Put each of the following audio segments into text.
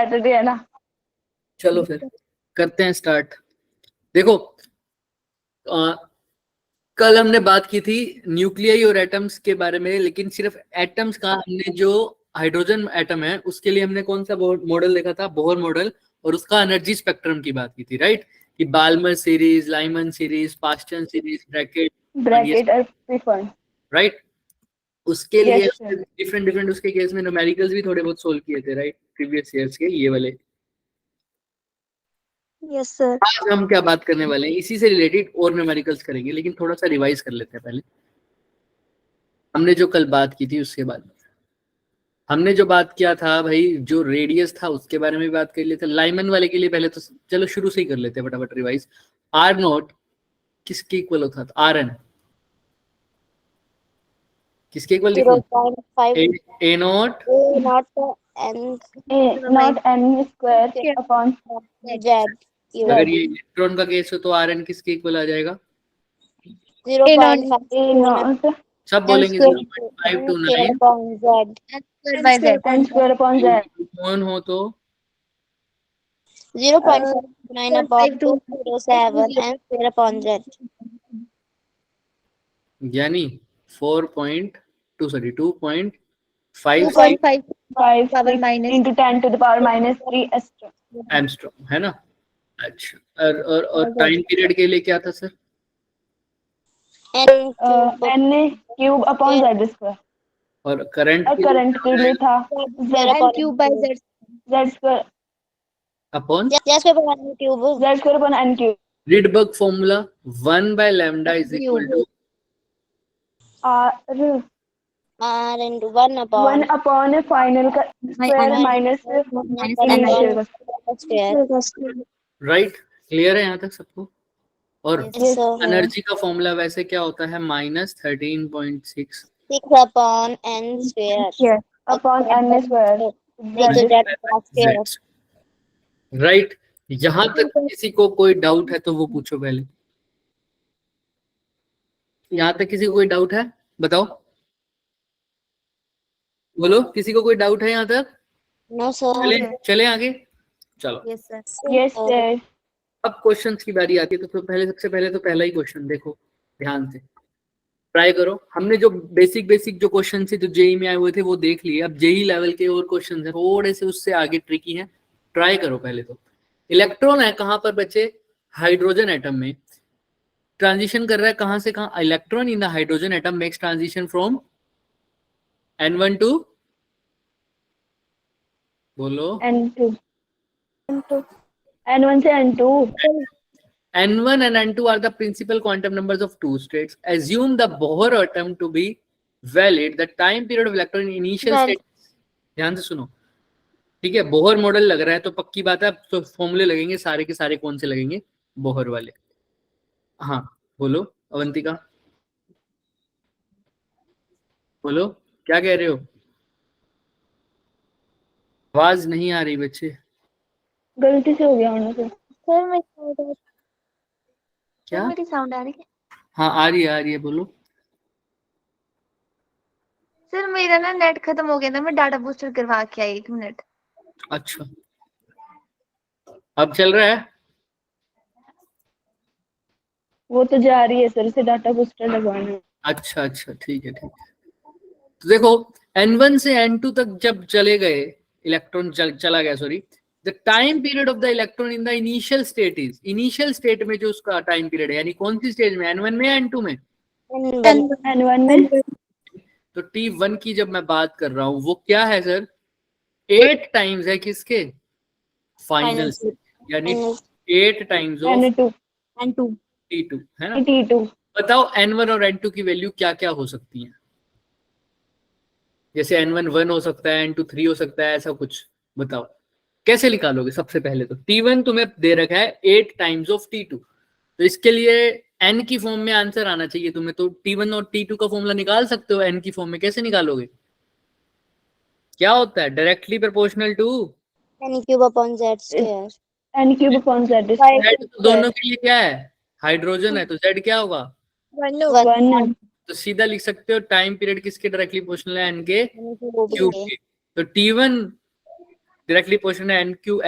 Saturday है ना। चलो फिर करते हैं स्टार्ट। देखो कल हमने बात की थी न्यूक्लियाई और एटम्स के बारे में, लेकिन सिर्फ एटम्स का। हमने जो हाइड्रोजन एटम है उसके लिए हमने कौन सा मॉडल देखा था, बोहर मॉडल, और उसका एनर्जी स्पेक्ट्रम की बात की थी, राइट? कि Balmer series, Lyman series, Paschen series, Brackett और प्रीफर्न, राइट? उसके लिए Yes, sir. डिफरेंट डिफरेंट उसके केस में न्यूमेरिकल्स भी थोड़े बहुत सोल्व किए थे, राइट? प्रीवियस ईयर्स के ये वाले। Yes sir. आज हम क्या बात करने वाले हैं, इसी से रिलेटेड और न्यूमेरिकल्स करेंगे, लेकिन थोड़ा सा रिवाइज कर लेते हैं पहले। हमने जो कल बात की थी उसके बाद हमने जो बात किया था भाई, जो रेडियस था उसके बारे में भी बात कर लेते। लाइमन वाले के लिए पहले तो चलो शुरू से ही कर लेते हैं फटाफट रिवाइज। आर नोट किसके इक्वल होता था? आर एन किसके इक्वल लिखूं? 0.5 A naught naught N square upon Z. अगर ये इलेक्ट्रॉन का केस हो तो आर एन किसके इक्वल आ जाएगा? 0.5 सब बोलेंगे 0.529 एन स्क्वायर अपॉन जेड। कौन हो तो 0.529 upon 207 and square upon z. यानी 2.5 into 10 to the power minus 3 angstrom, है ना? अच्छा, और टाइम पीरियड के लिए क्या था sir? n N cube upon Z square. और करंट के लिए था n cube by z Z square upon upon N cube. Rydberg formula 1 by lambda is equal to r r and 1 upon final का square minus initial का square. Right. Clear है यहाँ तक सबको? और Yes, sir. एनर्जी का formula वैसे क्या होता है? -13.6 6 upon n square upon N square into z square. Right. यहाँ तक किसी को कोई डाउट है तो वो पूछो पहले। यहाँ तक किसी को कोई डाउट है? बताओ, बोलो, किसी को कोई डाउट है यहाँ तक? No sir. चले आगे, चलो। Yes sir. Yes sir. अब क्वेश्चंस की बारी आती है तो पहले सबसे पहले तो पहला ही क्वेश्चन देखो ध्यान से, ट्राई करो। हमने जो बेसिक जो क्वेश्चन थे जो जेई में आए हुए थे वो देख लिए। अब जेई लेवल के और क्वेश्चन है थोड़े से उससे आगे ट्रिकी हैं, ट्राई करो पहले तो। इलेक्ट्रॉन है कहां पर बच्चे? हाइड्रोजन एटम में ट्रांजिशन कर रहा है कहां से कहां? Electron in the hydrogen atom makes transition from N1 to, बोलो, N2 N1 से N2 N1 and N2 are the principal quantum numbers of two states. Assume the Bohr atom to be valid. The time period of electron in initial state. ध्यान से सुनो, ठीक है? Bohr model लग रहा है तो पक्की बात है, तो फॉर्मूले लगेंगे सारे के सारे। कौन से लगेंगे? बोहर वाले। हाँ बोलो अवंतिका, बोलो क्या कह रहे हो? आवाज नहीं आ रही बच्चे। गलती से हो गया होना सर। क्या? मेरी साउंड आ रही है? हाँ आ रही है, बोलो। सर मेरा ना नेट खत्म हो गया था, मैं डाटा बूस्टर करवा के आई। 1 मिनट। अच्छा, अब चल रहा है? वो तो जा रही है सर से डाटा बूस्टर लगवाने। अच्छा ठीक है। तो देखो N1 से N2 तक जब चले गए इलेक्ट्रॉन चला गया, sorry, the time period of the electron in the initial state is, initial state में जो उसका टाइम पीरियड है, यानी कौन सी स्टेज में? N1 में या N2 में? N1 में। तो T1 की जब मैं बात कर रहा हूं वो क्या है सर? 8 टाइम्स है किसके? फाइनल, यानी 8 टाइम्स ऑफ N2 T2, है ना? T2 बताओ N1 और N2 की वैल्यू क्या क्या हो सकती है? जैसे N1 1 हो सकता है, N2 3 हो सकता है, ऐसा कुछ बताओ कैसे निकालोगे? सबसे पहले तो T1 तुम्हें दे रखा है 8 टाइम्स ऑफ T2, तो इसके लिए N की फॉर्म में आंसर आना चाहिए तुम्हें। तो T1 और T2 का फॉर्मूला निकाल सकते हो N की फॉर्म में। कैसे निकालोगे? क्या होता है? Directly proportional to n cube upon z square. N cube upon Z Z। तो दोनों के लिए क्या है? हाइड्रोजन है, तो Z क्या होगा? 1 तो सीधा लिख सकते हो टाइम पीरियड किसके डायरेक्टली प्रोपोर्शनल है? N के cube क्यूब के। तो T1 डायरेक्टली क्वेश्चन है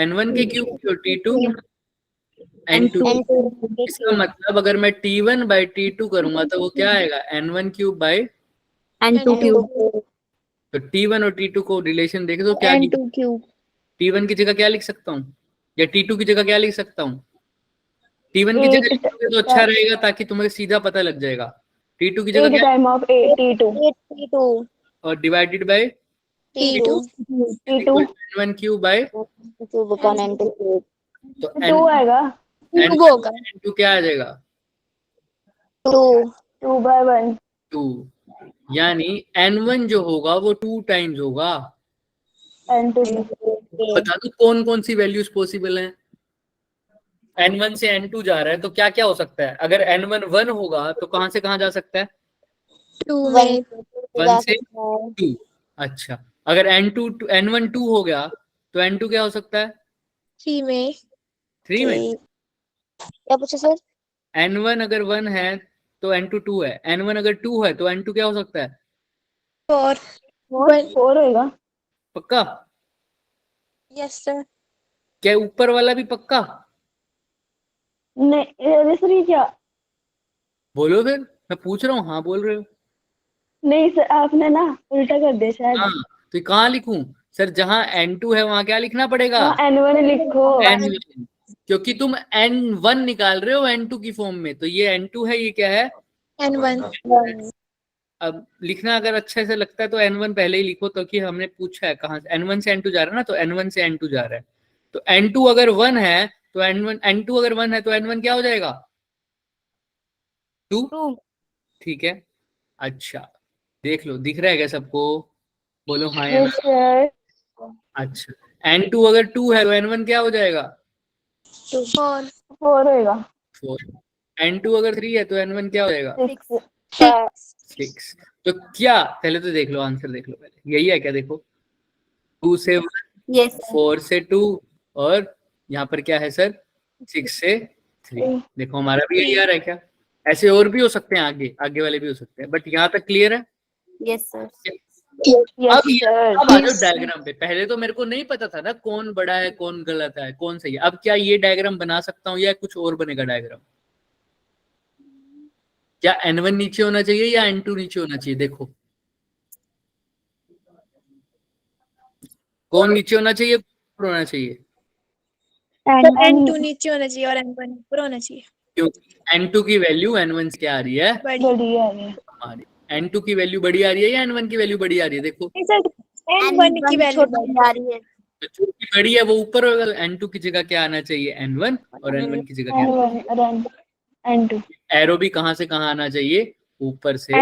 N1 के क्यूब और T2 N2। इसका मतलब अगर मैं T1 बाई T2 करूंगा तो वो क्या आएगा, N1 cube by N2 cube. तो T1 और T2 को रिलेशन देखे तो क्या, N2 क्यूब। T1 की जगह क्या लिख सकता हूँ या T2 की जगह क्या लिख सकता हूँ? T1 की जगह लिखोगे तो अच्छा रहेगा ताकि तुम्हें सीधा पता लग जाएगा। T2 की जगह 8 क्या टाइम ऑफ T2 T2 और divided by T2 N1 cube by cube upon N2 cube. तो 2 आएगा। क्यूब होगा। N2 क्या आ जाएगा 2 2/1। 2, यानी N1 जो होगा वो 2 टाइम्स होगा। N2 बता दो कौन कौन सी वैल्यूज पॉसिबल हैं। N1 से N2 जा रहा है तो क्या क्या हो सकता है, अगर N1 1 होगा तो कहां से कहां जा सकता है, 2 में 1 से 2। अच्छा, अगर N1 2 हो गया तो N2 क्या हो सकता है, 3 में 3 में। क्या पूछा सर? N1 अगर 1 है तो N2 2 है, N1 अगर 2 है तो N2 क्या हो सकता है, 4 होगा। पक्का? Yes sir. क्या ऊपर वाला भी पक्का? नहीं अरे सर ये क्या, बोलो फिर, मैं पूछ रहा हूँ, हाँ बोल रहे हो। नहीं सर आपने ना उल्टा कर दिया शायद। हाँ तो कहाँ लिखूं सर, जहां N2 है वहां क्या लिखना पड़ेगा, वहाँ N1 लिखो। N1, क्योंकि तुम N1 निकाल रहे हो N2 की फॉर्म में, तो ये N2 है, ये क्या है N1। अब लिखना अगर अच्छे से लगता है तो N1 पहले ही लिखो, तो कि हमने पूछा है कहाँ से N1 से N2 जा रहा है ना, तो N1 से N2 जा रहा है, तो N2 अगर 1 है तो N2 अगर 1 है तो N1 क्या हो जाएगा 2। ठीक है, अच्छा देख लो, दिख रहा है क्या सबको, बोलो हाँ या ना। Yes sir. अच्छा, N2 अगर 2 है तो N1 क्या हो जाएगा 4 4 होगा। 4। N2 अगर 3 है तो N1 क्या हो जाएगा 6। 6। तो क्या, पहले तो देख लो आंसर, देख लो पहले, यही है क्या, देखो 2 से 1, यस 4 से 2 और यहाँ पर क्या है सर 6 से 3। देखो हमारा भी यही आ रहा है क्या, ऐसे और भी हो सकते हैं, आगे आगे वाले भी हो सकते हैं, बट यहाँ तक क्लियर है। Yes sir. अब सर। अब आ जाओ डायग्राम पे। पहले तो मेरे को नहीं पता था ना कौन बड़ा है कौन गलत है कौन सही है। अब क्या ये डायग्राम बना सकता हूँ या कुछ और बनेगा डायग्राम, क्या N1 नीचे होना चाहिए या N2 नीचे होना चाहिए, देखो कौन नीचे होना चाहिए, ऊपर होना चाहिए, N2 नीचे होना चाहिए और N1 ऊपर होना चाहिए। क्योंकि N2 की वैल्यू N1 से क्या आ रही है, बढ़िया है। हमारी N2 की वैल्यू बड़ी आ रही है या N1 की वैल्यू बड़ी आ रही है, देखो नहीं सर, N1 की वैल्यू छोटी आ रही है। तो जो भी बड़ी है वो ऊपर होगा, N2 की जगह क्या आना चाहिए N1 और N1 की जगह क्या, N2। एरो भी कहाँ से कहाँ आना चाहिए, ऊपर से।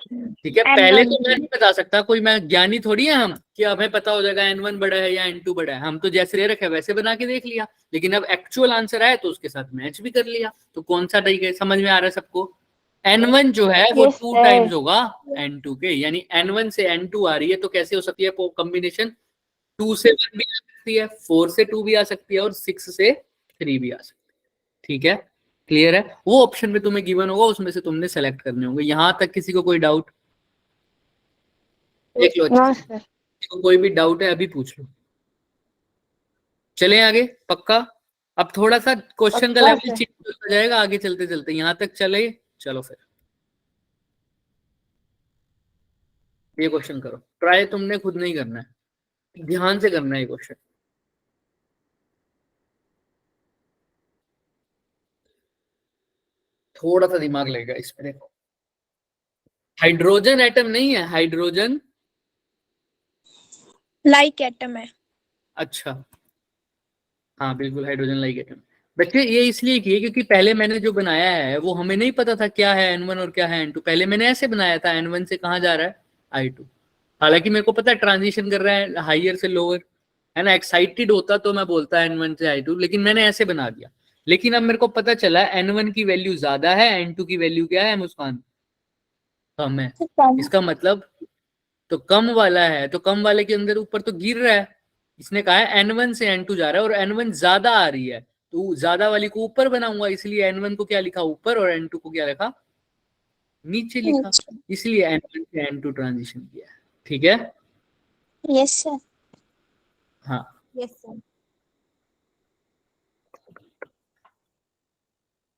ठीक है, पहले तो मैं नहीं बता सकता, कोई मैं ज्ञानी थोड़ी है हम कि हमें पता हो जाएगा N1 बड़ा है या N2 बड़ा है, हम तो जैसे ले रखे वैसे बना के देख लिया, लेकिन अब एक्चुअल आंसर आया तो उसके साथ मैच भी कर लिया, तो कौन सा ठीक है, समझ में आ रहा है सबको। N1 जो है वो 2 टाइम्स होगा N2 के, यानी N1 से N2 आ रही है तो कैसे हो सकती है कॉम्बिनेशन, 2 से 1 भी आ सकती है, 4 से 2 भी आ सकती है और 6 से 3 भी आ सकती है। ठीक है, क्लियर है, वो ऑप्शन में तुम्हें गिवन होगा, उसमें से तुमने सेलेक्ट करने होंगे। यहां तक किसी को कोई डाउट, देख लो अच्छे से, किसी को कोई भी डाउट है अभी पूछ लो। चले आगे, पक्का। अब थोड़ा सा क्वेश्चन का लेवल चेंज होता जाएगा आगे चलते चलते, यहां तक चले, चलो फिर ये क्वेश्चन करो, ट्राई तुमने खुद नहीं करना है, ध्यान से करना है ये क्वेश्चन। थोड़ा सा दिमाग लगेगा इसमें, देखो हाइड्रोजन एटम नहीं है, हाइड्रोजन लाइक एटम है। अच्छा हाँ बिल्कुल, हाइड्रोजन लाइक एटम। बच्चे ये इसलिए किए क्योंकि पहले मैंने जो बनाया है वो हमें नहीं पता था क्या है N1 और क्या है N2, पहले मैंने ऐसे बनाया था N1 से कहाँ जा रहा है I2, हालांकि मेरे को पता है ट्रांजिशन कर रहा है हाइयर से लोअर, है ना, एक्साइटेड होता तो मैं बोलता N1 से I2, लेकिन मैंने ऐसे बना दिया। लेकिन अब मेरे को पता चला N1 की वैल्यू ज्यादा है, N2 की वैल्यू क्या है मुस्कान, कम है। इसका मतलब तो कम वाला है, तो कम वाले के अंदर ऊपर तो गिर रहा है, इसने कहा है N1 से N2 जा रहा है और N1 ज्यादा आ रही है, तो ज्यादा वाली को ऊपर बनाऊंगा, इसलिए N1 को क्या लिखा ऊपर और N2 को क्या लिखा नीचे लिखा, इसलिए N1 से N2 ट्रांजिशन किया है। ठीक है, Yes, sir. हाँ, Yes, sir.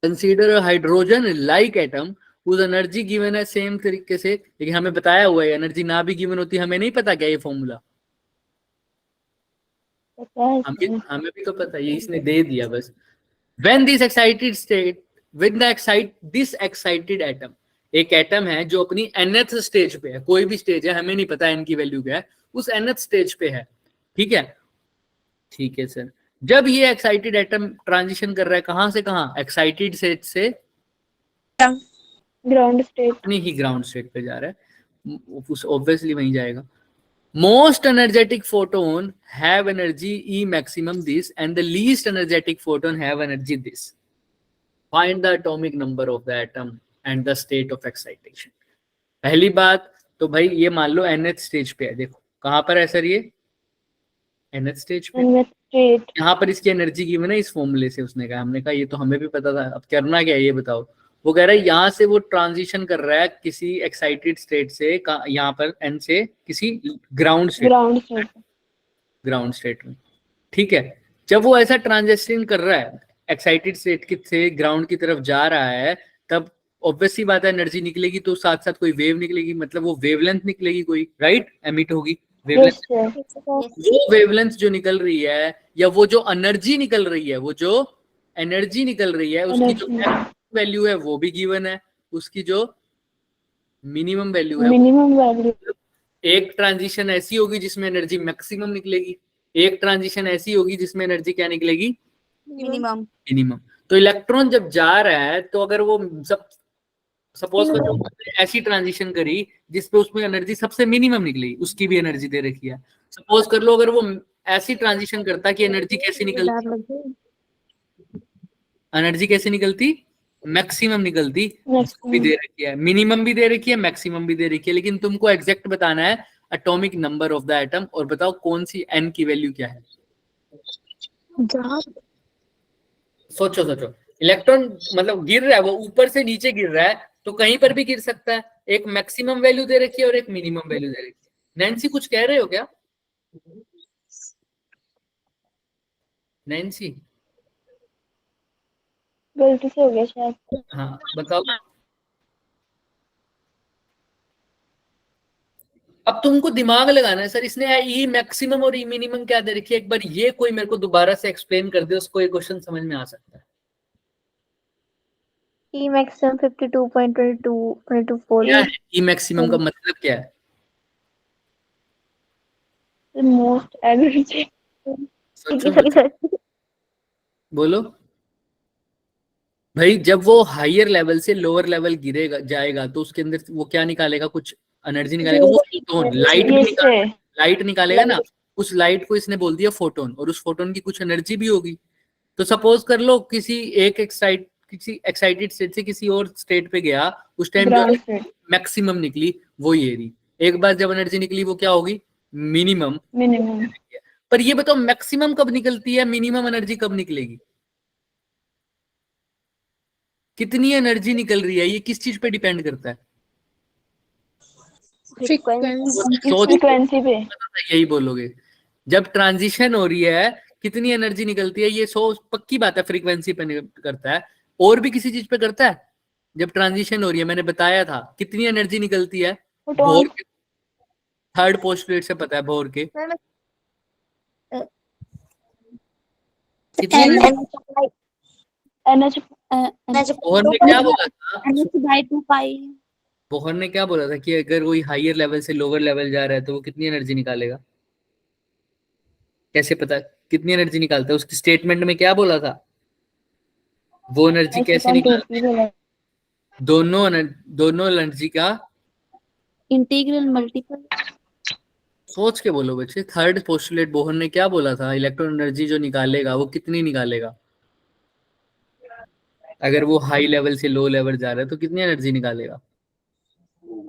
Consider hydrogen like atom whose energy given है सेम तरीके से, लेकिन हमें बताया हुआ है एनर्जी ना भी गिवन होती, हमें नहीं पता क्या ये फॉर्मूला, पता है हमें भी तो पता है, ये इसने दे दिया बस। When this excited state, when the this excited atom, एक एटम है जो अपनी nth स्टेज पे है, कोई भी स्टेज है, हमें नहीं पता n की वैल्यू क्या है, उस nth स्टेज पे है, ठीक है, ठीक है सर। जब ये एक्साइटेड एटम ट्रांजिशन कर रहा है कहां से कहां, एक्साइटेड स्टेट से ग्राउंड स्टेट, अपनी ही ग्राउंड स्टेट पे जा रहा है, उस ऑब्वियसली वहीं जाएगा। Most energetic photon have energy E maximum this and the least energetic photon have energy this. Find the atomic number of the atom and the state of excitation. पहली बात तो भाई ये मान लो nth स्टेज पे है, देखो कहां पर है सर ये nth स्टेज पे, nth स्टेट, यहाँ पर इसकी एनर्जी गिवन है इस फॉर्मूले से, उसने कहा, हमने कहा ये तो हमें भी पता था, अब करना क्या है ये बताओ। वो कह रहा है यहाँ से वो ट्रांजिशन कर रहा है किसी एक्साइटेड स्टेट से, यहाँ पर एन से किसी ग्राउंड स्टेट में, ठीक है। जब वो ऐसा ट्रांजिशन कर रहा है एक्साइटेड स्टेट से ग्राउंड की तरफ जा रहा है, तब ऑब्वियसली बात है एनर्जी निकलेगी, तो साथ साथ कोई वेव निकलेगी, मतलब वो वेवलेंथ निकलेगी कोई, राइट, एमिट होगी वेवलेंथ। वो वेवलेंथ जो निकल रही है या वो जो एनर्जी निकल रही है, वो जो एनर्जी निकल रही है उसकी जो वैल्यू है वो भी गिवन है, उसकी जो मिनिमम वैल्यू है, एक ट्रांजिशन ऐसी होगी जिसमें एनर्जी मैक्सिमम निकलेगी, एक ट्रांजिशन ऐसी होगी जिसमें एनर्जी क्या निकलेगी, मिनिमम। तो इलेक्ट्रॉन जब जा रहा है तो अगर वो सब सपोज करो ऐसी ट्रांजिशन करी जिसपे उसमें एनर्जी सबसे मिनिमम निकली, उसकी भी एनर्जी दे रखी है। सपोज कर लो अगर वो ऐसी ट्रांजिशन करता कि एनर्जी कैसी निकलती, एनर्जी कैसे निकलती, मैक्सिमम निकलती, भी दे रखी है, मिनिमम भी दे रखी है, मैक्सिमम भी दे रखी है, लेकिन तुमको एग्जैक्ट बताना है atomic number of the atom, और बताओ कौन सी एन की वैल्यू क्या है। सोचो सोचो, इलेक्ट्रॉन मतलब गिर रहा है, वो ऊपर से नीचे गिर रहा है, तो कहीं पर भी गिर सकता है, एक मैक्सिमम वैल्यू दे रखी है और एक मिनिमम वैल्यू दे रखी है। नैन्सी कुछ कह रहे हो क्या, नैन्सी? गलती से हो गया शायद। हाँ बताओ। अब तुमको दिमाग लगाना है, सर इसने ई मैक्सिमम और ई मिनिमम क्या दे रखी है, एक बार ये कोई मेरे को दोबारा से एक्सप्लेन कर दे, उसको ये क्वेश्चन समझ में आ सकता है। ई मैक्सिमम 52.2224 क्या है ई मैक्सिमम का मतलब क्या है? मोस्ट एनर्जी, बोलो भाई। जब वो हायर लेवल से लोअर लेवल गिरेगा जाएगा तो उसके अंदर वो क्या निकालेगा, कुछ एनर्जी निकालेगा, वो फोटोन, लाइट निकालेगा ना, उस लाइट को इसने बोल दिया फोटोन, और उस फोटोन की कुछ एनर्जी भी होगी। तो सपोज कर लो किसी एक्साइटेड स्टेट से किसी और स्टेट पे गया, उस टाइम जो मैक्सिमम निकली वो ये रही, एक बार जब एनर्जी निकली वो क्या होगी, मिनिमम। पर ये बताओ मैक्सिमम कब निकलती है, मिनिमम एनर्जी कब निकलेगी, कितनी एनर्जी निकल रही है, ये किस चीज पे डिपेंड करता है, फ्रीक्वेंसी पे। यही बोलोगे, जब ट्रांजिशन हो रही है कितनी एनर्जी निकलती है, ये पक्की बात है फ्रीक्वेंसी पे करता है। और भी किसी चीज पे करता है? जब ट्रांजिशन हो रही है, मैंने बताया था कितनी एनर्जी निकलती है, बोर के थर्ड पोस्टुलेट से पता है, बोर के कितनी बोहर ने क्या बोला था, बोहर ने क्या बोला था कि अगर कोई हायर लेवल से लोअर लेवल जा रहा है तो वो कितनी एनर्जी निकालेगा, कैसे पता कितनी एनर्जी निकालता है, उसकी स्टेटमेंट में क्या बोला था, वो एनर्जी कैसे निकालते हैं, दोनों एनर्जी का इंटीग्रल मल्टीपल। सोच के बोलो बच्चे, थर्ड पोस्टुलेट बोहर ने क्या बोला था, इलेक्ट्रॉन एनर्जी जो निकालेगा वो कितनी निकालेगा, अगर वो हाई लेवल से लो लेवल जा रहा है तो कितनी एनर्जी निकालेगा,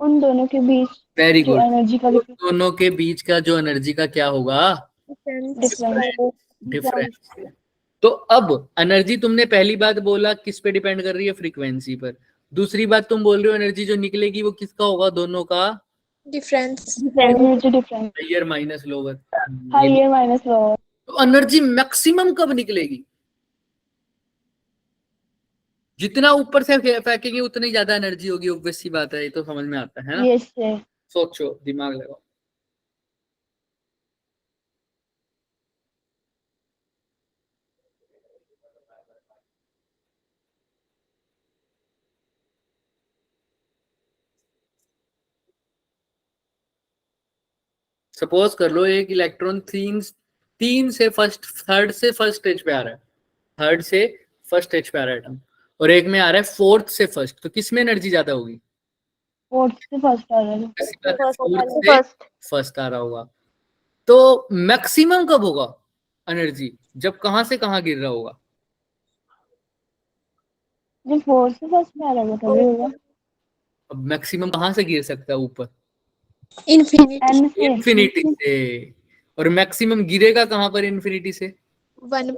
उन दोनों के बीच, वेरी गुड, एनर्जी का दोनों के बीच का जो एनर्जी का क्या होगा, डिफरेंस। तो अब एनर्जी तुमने पहली बात बोला किस पे डिपेंड कर रही है, फ्रीक्वेंसी पर। दूसरी बात तुम बोल रहे हो एनर्जी जो निकलेगी वो किसका होगा, दोनों का Difference. Energy difference, higher minus lower, higher minus lower. तो एनर्जी मैक्सिमम कब निकलेगी? जितना ऊपर से फेंकेंगे उतनी ज्यादा एनर्जी होगी, ऑब्वियस सी बात है, ये तो समझ में आता है ना। Yes sir. सोचो, दिमाग लगाओ। सपोज कर लो एक इलेक्ट्रॉन तीन से फर्स्ट, थर्ड से फर्स्ट स्टेज पे आ रहा है, थर्ड से फर्स्ट स्टेज पे आ रहा है एटम, और एक में आ रहा है फोर्थ से फर्स्ट, तो किस में एनर्जी ज्यादा होगी? फोर्थ से फर्स्ट आ रहा है। फोर्थ से फर्स्ट आ रहा होगा। तो मैक्सिमम कब होगा एनर्जी? जब कहां से कहां गिर रहा होगा? जब फोर्थ से फर्स्ट में आ रहा है तभी होगा। अब मैक्सिमम कहां से गिर सकता है ऊपर? Infinity. एन से। इन्फिनिटी से। और मैक्सिमम गिरेगा कहां पर इन्फिनिटी से? 1 वन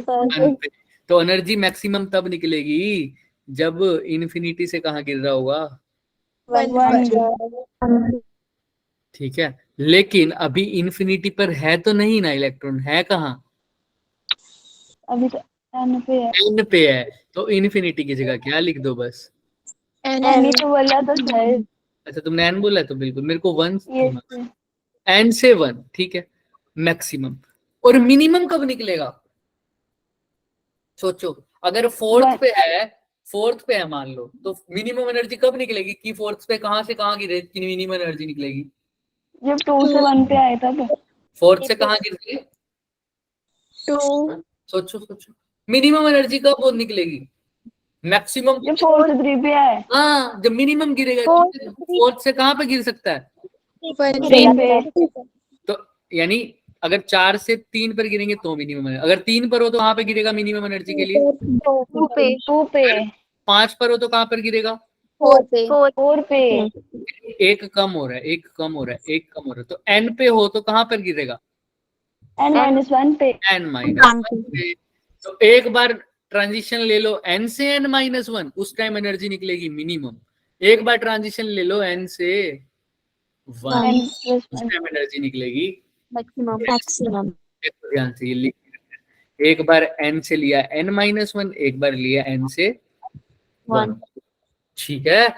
पर. वन पे। तो एनर्जी मैक्सिमम तब निकलेगी जब इन्फिनिटी से कहां गिर रहा होगा? 1 वन पर. ठीक है, लेकिन अभी इन्फिनिटी पर है तो नहीं ना इलेक्ट्रॉन, है कहाँ? अभी तो एन पे है। एन पे है, तो इन्फिनिटी की जगह क्या लिख दो बस। And एन ही तो बोला तो सर। अच्छा, तुमने एन बोला तो बिल्कुल, मेरे को वन, यस सर। एन से वन, ठीक है, मैक्सिमम। और मिनिमम कब निकलेगा? सोचो, अगर फोर्थ पे है मान लो, तो मिनिमम एनर्जी कब निकलेगी? कि फोर्थ पे कहां से कहां गिरे कि मिनिमम एनर्जी निकलेगी? जब 2 से 1 पे आया था तो। फोर्थ से कहां गिर गए? 2. सोचो सोचो, मिनिमम एनर्जी कब वो निकलेगी? मैक्सिमम जब 4 से 3 पे आया। हाँ, जब मिनिमम गिरेगा। फोर्थ से कहां पे गिर सकता है? 1 3 पे। तो यानी अगर 4 से 3 पर गिरेंगे तो मिनिमम है, अगर 3 पर हो तो कहां पे गिरेगा मिनिमम एनर्जी के लिए? 2 पे। 2 पे। 5 पर हो तो कहां पर गिरेगा? 4 पे. 4 पे। एक कम हो रहा है, एक कम हो रहा है, एक कम हो रहा है, तो एन पे हो तो कहां पर गिरेगा? n-1 पे। एन माइनस पे। तो एक बार ट्रांजिशन ले लो एन से एन माइनस वन, उस टाइम एनर्जी निकलेगी मिनिमम। एक बार ट्रांजिशन ले लो एन से वन, उस n+1 टाइम एनर्जी निकलेगी Maximum. ध्यान से ये लिख। एक बार एन से लिया एन माइनस वन, एक बार लिया एन से वन। ठीक है,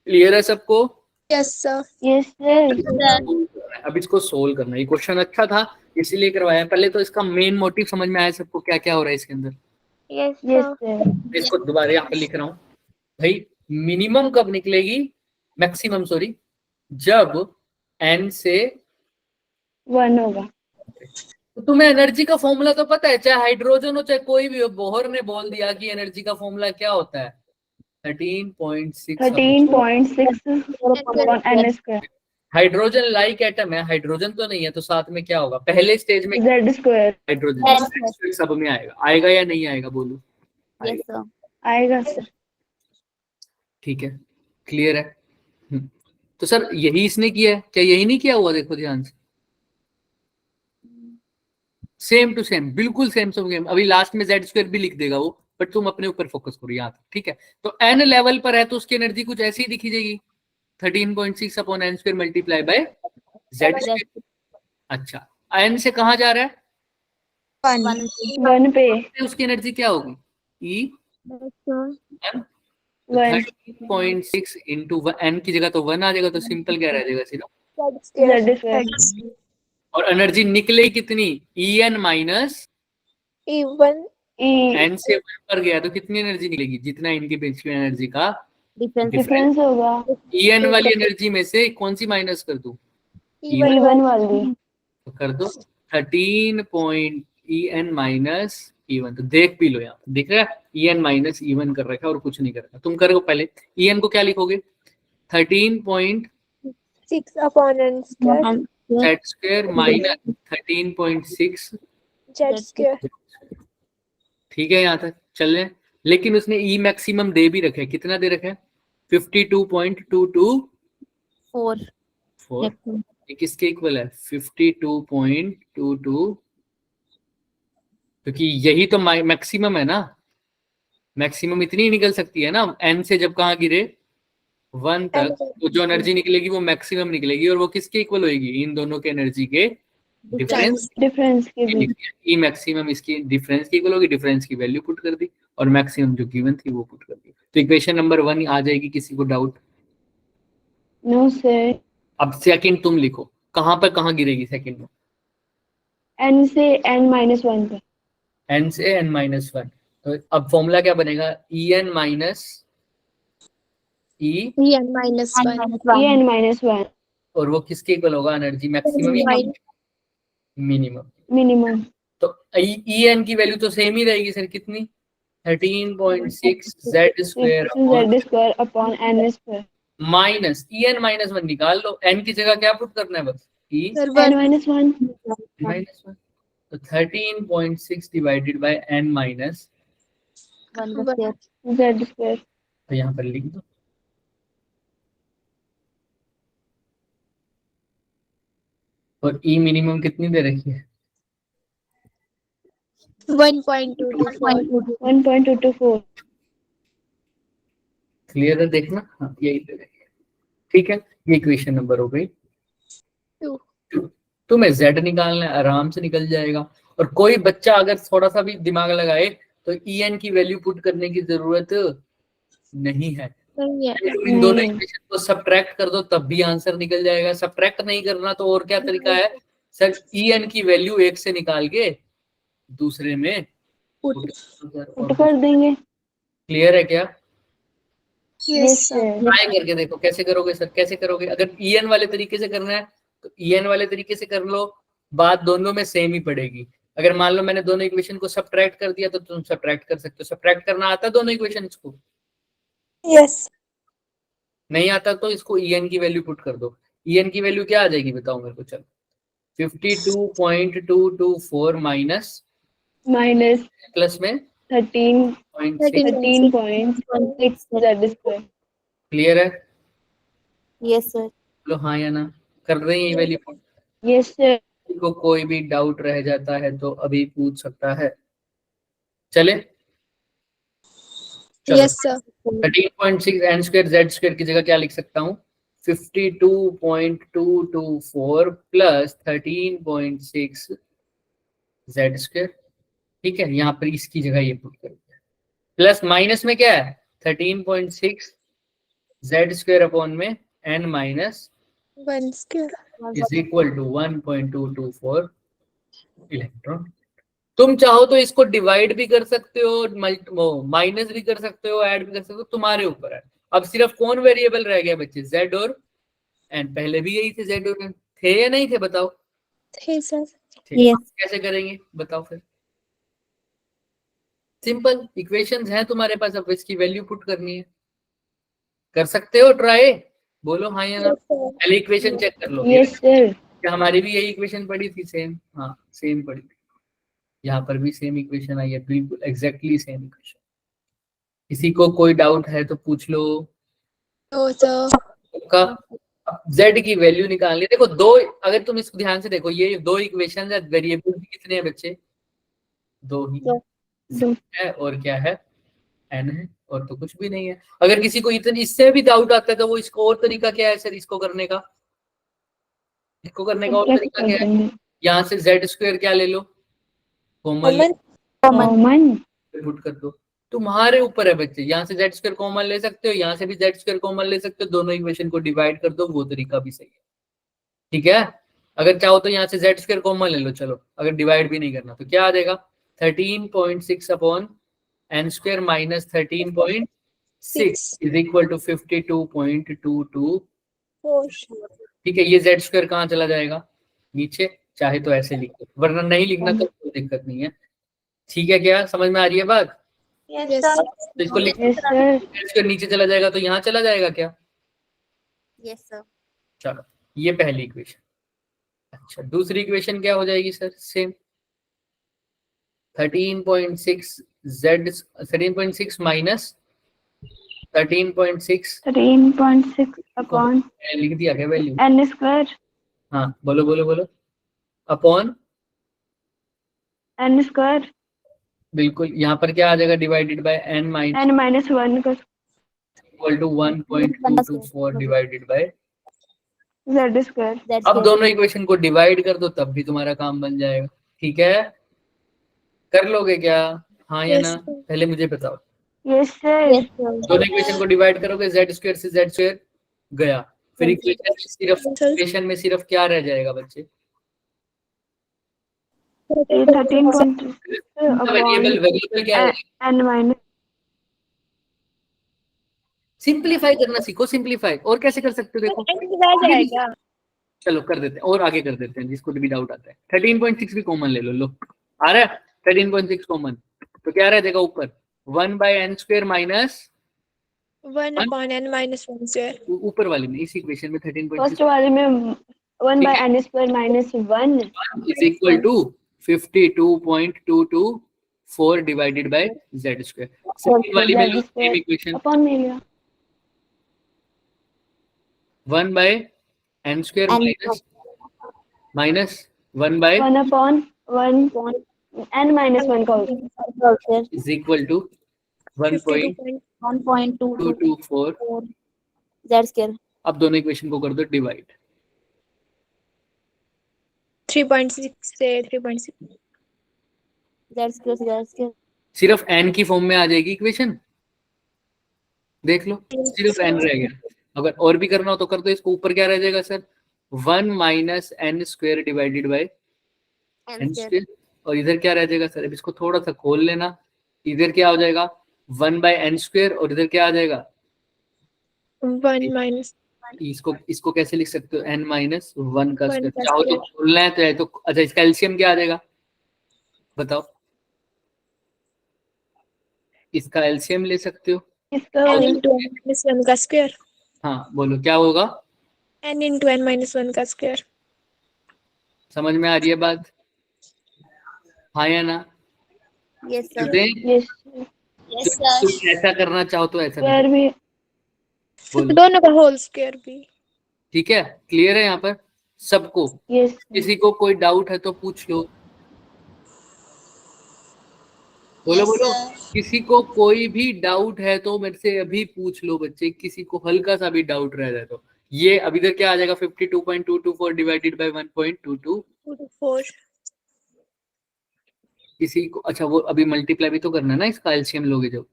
क्लियर है सबको? Yes, sir. Yes sir. अब इसको सोल्व करना, ये क्वेश्चन अच्छा था इसीलिए करवाया। पहले तो इसका मेन मोटिव समझ में आया सबको, क्या क्या हो रहा है इसके अंदर। Yes yes sir. सर। इसको दोबारा यहाँ पे लिख रहा हूँ भाई। मिनिमम कब निकलेगी, मैक्सिमम सॉरी, जब एन से 1 होगा। तो तुम्हें एनर्जी का फॉर्मूला तो पता है, चाहे हाइड्रोजन हो चाहे कोई भी हो। बोहर ने बोल दिया कि एनर्जी का फॉर्मूला क्या होता है, 13.6 13.6 n square hydrogen like atom है, हाइड्रोजन तो नहीं है, तो साथ में क्या होगा पहले स्टेज में? z स्क्वायर हाइड्रोजन सब में आएगा, आएगा या नहीं आएगा बोलो? आएगा। आएगा सर। ठीक है, क्लियर है। तो सर यही इसने किया है क्या? यही नहीं किया हुआ, देखो ध्यान से, सेम टू सेम, बिल्कुल सेम टू सेम। अभी लास्ट में जेड स्क्वायर भी लिख देगा वो, बट तुम अपने ऊपर फोकस करो यहाँ तक, ठीक है? तो एन लेवल पर है तो उसकी एनर्जी कुछ ऐसी ही दिखी जाएगी, 13.6 upon N square multiply by Z square. अच्छा, एन से कहाँ जा रहा है? 1 पे। उसकी एनर्जी क्या होगी? ई 1 13.6 इंटू एन की जगह तो 1 आ जाएगा, तो सिंपल क्या रह जाएगा सीधा। z square. और एनर्जी निकले कितनी? E N minus Even. N से 1 पर गया तो कितनी एनर्जी निकलेगी? जितना इनके बीच में एनर्जी का डिफरेंस होगा। ई एन वाली एनर्जी में से कौन सी माइनस कर दूं? Even. E1 वाली। तो कर दो 13 पॉइंट ई एन माइनस ई1। तो देख भी लो, यहाँ दिख रहा है ई एन माइनस ई1 कर रखा है और कुछ नहीं कर रखा। तुम करो पहले, ई एन को क्या लिखोगे? 6 upon n square. z square minus 13.6 Z square. ठीक है, यहाँ तक चल रहे हैं। लेकिन उसने ई मैक्सिमम दे भी रखा है, कितना दे रखा है? 52.224। ये किसके इक्वल है? 52.22, क्योंकि यही तो मैक्सिमम है ना, मैक्सिमम इतनी ही निकल सकती है ना एन से, जब कहाँ गिरे 1 तक तो जो एनर्जी निकलेगी वो मैक्सिमम निकलेगी, और वो किसके इक्वल होगी? इन दोनों के एनर्जी के डिफरेंस डिफरेंस के भी। ई मैक्सिमम इसकी डिफरेंस की इक्वल होगी, डिफरेंस की वैल्यू पुट कर दी और मैक्सिमम जो गिवन थी वो पुट कर दी। तो इक्वेशन नंबर 1 आ जाएगी। किसी को डाउट? No sir. अब सेकंड तुम लिखो, कहां पर कहां गिरेगी सेकंड में? n से n-1 पे। n से n-1। तो अब फॉर्मूला क्या बनेगा? en माइनस ई, En -1 और वो किसके इक्वल होगा? एनर्जी मैक्सिमम या मिनिमम? मिनिमम। तो en की वैल्यू तो सेम ही रहेगी सर, कितनी? 13.6 z square upon z² upon n square. Minus en-1 निकाल लो। n की जगह क्या पुट करना है? बस e n-1 -1। तो 13.6 divided by n minus, z²। तो यहाँ पर लिख दो। और ई मिनिमम कितनी दे रखी है? 1.224 1.224। क्लियर है? देखना, हाँ यही दे रखी है। ठीक है, ये इक्वेशन नंबर हो गई 2। तुम्हें z निकालना है, आराम से निकल जाएगा। और कोई बच्चा अगर थोड़ा सा भी दिमाग लगाए तो en की वैल्यू पुट करने की जरूरत नहीं है। इन दोनों इक्वेशन को सब्ट्रैक्ट कर दो तब भी आंसर निकल जाएगा। सब्ट्रैक्ट नहीं करना तो और क्या तरीका है सर? en की वैल्यू एक से निकाल के दूसरे में पुट कर देंगे। क्लियर है क्या? Yes sir. ट्राई करके देखो कैसे करोगे सर, कैसे करोगे? अगर en वाले तरीके से करना है तो en वाले तरीके से कर लो, बात दोनों में सेम ही पड़ेगी। अगर मान लो मैंने दोनों इक्वेशन को सब्ट्रैक्ट कर दिया तो तुम सब्ट्रैक्ट कर सकते हो। सब्ट्रैक्ट करना आता है दोनों इक्वेशंस को? यस। नहीं आता तो इसको en की वैल्यू पुट कर दो। en की वैल्यू क्या आ जाएगी बताओ मेरे को? चलो 52.224 माइनस प्लस में 13.6 z²। क्लियर है? Yes sir. लो हाँ या ना? कर रहे हैं ये वैल्यू पुट? Yes sir. को कोई भी डाउट रह जाता है तो अभी पूछ सकता है। चले yes sir. 13.6 n square z square की जगह क्या लिख सकता हूँ? 52.224 प्लस 13.6 z स्क्वायर। ठीक है, यहाँ पर इसकी जगह ये पुट कर प्लस माइनस में क्या है? 13.6 z स्क्वायर अपॉन में n minus 1² is equal to 1.224 electron. तुम चाहो तो इसको डिवाइड भी कर सकते हो, माइनस भी कर सकते हो, ऐड भी कर सकते हो, तुम्हारे ऊपर है। अब सिर्फ कौन वेरिएबल रह गया बच्चे? z और n। पहले भी यही थे, z और n थे या नहीं थे बताओ? थे सर। कैसे करेंगे बताओ फिर? सिंपल इक्वेशंस हैं तुम्हारे पास, अब इसकी वैल्यू पुट करनी है। कर सकते हो ट्राई? बोलो हाँ या ना? पहले इक्वेशन चेक कर लो। Yes sir. क्या हमारी भी यही इक्वेशन पड़ी थी? सेम, हाँ सेम पड़ी थी। यहाँ पर भी सेम इक्वेशन आई है, बिल्कुल एग्जैक्टली सेम इक्वेशन। किसी को कोई डाउट है तो पूछ लो। का z की वैल्यू निकालनी। देखो दो, अगर तुम इसको ध्यान से देखो, ये दो इक्वेशन है, वेरिएबल भी कितने हैं बच्चे? दो ही है, और क्या है? n है, और तो कुछ भी नहीं है। अगर किसी को इतनी इससे भी डाउट आता है तो वो इसको और तरीका क्या है सर इसको करने का? इसको करने का और तरीका क्या है? यहाँ से z स्क्वायर क्या ले लो? कॉमन पुट कर दो। तुम्हारे ऊपर है बच्चे, यहाँ से z स्क्वायर कॉमन ले सकते हो, यहाँ से भी z स्क्वायर कॉमन ले सकते हो, दोनों इक्वेशन को डिवाइड कर दो, वो तरीका भी सही है। ठीक है, अगर चाहो तो यहाँ से z स्क्वायर कॉमन ले लो। चलो अगर डिवाइड भी नहीं करना तो क्या आ जाएगा? 13.6 upon n square minus 13.6 is equal to 52.224। ठीक है, ये z स्क्वायर कहाँ चला जाएगा? नीचे। चाहे तो ऐसे लिख दो, वरना नहीं लिखना तो कोई दिक्कत नहीं है। ठीक है, क्या समझ में आ रही है बात? Yes sir. तो इसको लिख स्क्वायर नीचे चला जाएगा तो यहाँ चला जाएगा क्या? Yes sir. चलो ये पहली इक्वेशन। अच्छा, दूसरी इक्वेशन क्या हो जाएगी सर? सेम 13.6 माइनस 13.6 अपॉन लिख दिया क्या वैल्यू? n square. हाँ बोलो बोलो बोलो। Upon n square. बिल्कुल, यहाँ पर क्या आ जाएगा? डिवाइडेड बाय n माइनस 1 का equal to 1.224 divided by. Z square. अब दोनों इक्वेशन को डिवाइड कर दो तब भी तुम्हारा काम बन जाएगा। ठीक है, कर लोगे क्या? हाँ या Yes, ना? sir. पहले मुझे बताओ। Yes sir. दोनों इक्वेशन को डिवाइड करोगे, जेड स्क्वायर से जेड स्क्वायर गया, फिर इक्वेशन में सिर्फ क्या रह जाएगा बच्चे? 13.6 वेरिएबल वेरिएबल क्या है? n minus. सिंपलीफाई करना सीखो, सिंपलीफाई। और कैसे कर सकते हो देखो, N रह जाएगा। चलो कर देते हैं और आगे कर देते हैं, जिसको भी डाउट आता है। 13.6 भी कॉमन ले लो। लो आ रहा है 13.6 कॉमन, तो क्या रह जाएगा ऊपर? 1/n square minus 1 upon n minus 1 square. ऊपर वाले में, इस इक्वेशन में 13.6 फर्स्ट वाले में 1/n square minus 1 is equal to 52.224 divided by Z square. Second वाली में लो सेम इक्वेशन, अपॉन में लिया 1/n स्क्वायर माइनस 1/1 1 अपॉन 1 n माइनस 1 का होगा is equal to 1.224 Z square. अब दोनों इक्वेशन को कर दो डिवाइड। 3.6 से 3.6. जेड स्क्वायर से जेड स्क्वायर। सिर्फ n की फॉर्म में आ जाएगी इक्वेशन, देख लो सिर्फ n रह गया। अगर और भी करना हो तो कर दो। इसको ऊपर क्या रह जाएगा sir? 1 minus n square divided by n square, और इधर क्या रह जाएगा सर? अब इसको थोड़ा सा खोल लेना, इधर क्या हो जाएगा? 1/n स्क्वायर, और इधर क्या आ जाएगा? 1 minus इसको कैसे लिख सकते हो? n माइनस 1 का 1 स्क्वायर। का चाहो तो square. खोलना है तो है तो। अच्छा, इसका एलसीएम क्या आ जाएगा बताओ? इसका एलसीएम ले सकते हो। इसका n into n minus 1 का square. हाँ बोलो क्या होगा? n into n minus 1 का square. समझ में आ रही है बात? हाँ या ना? यस कर सर। दें? यस तुम ऐसा करना चाहो तो ऐसा स्क्वायर कर भी बोलो। दोनों का होल स्क्वायर भी. ठीक है, क्लियर है यहाँ पर सबको? यस किसी को कोई डाउट है तो पूछ लो। बोलो बोलो, किसी को कोई भी डाउट है तो मेरे से अभी पूछ लो बच्चे। किसी को हल्का सा भी डाउट रह जाए तो ये अब इधर क्या आ जाएगा? 52.224 डिवाइडेड बाय 1.22। 2 to 4. किसी को अच्छा वो अभी मल्टीप्लाई भी तो करना है ना, इसका एलसीएम लोगे जब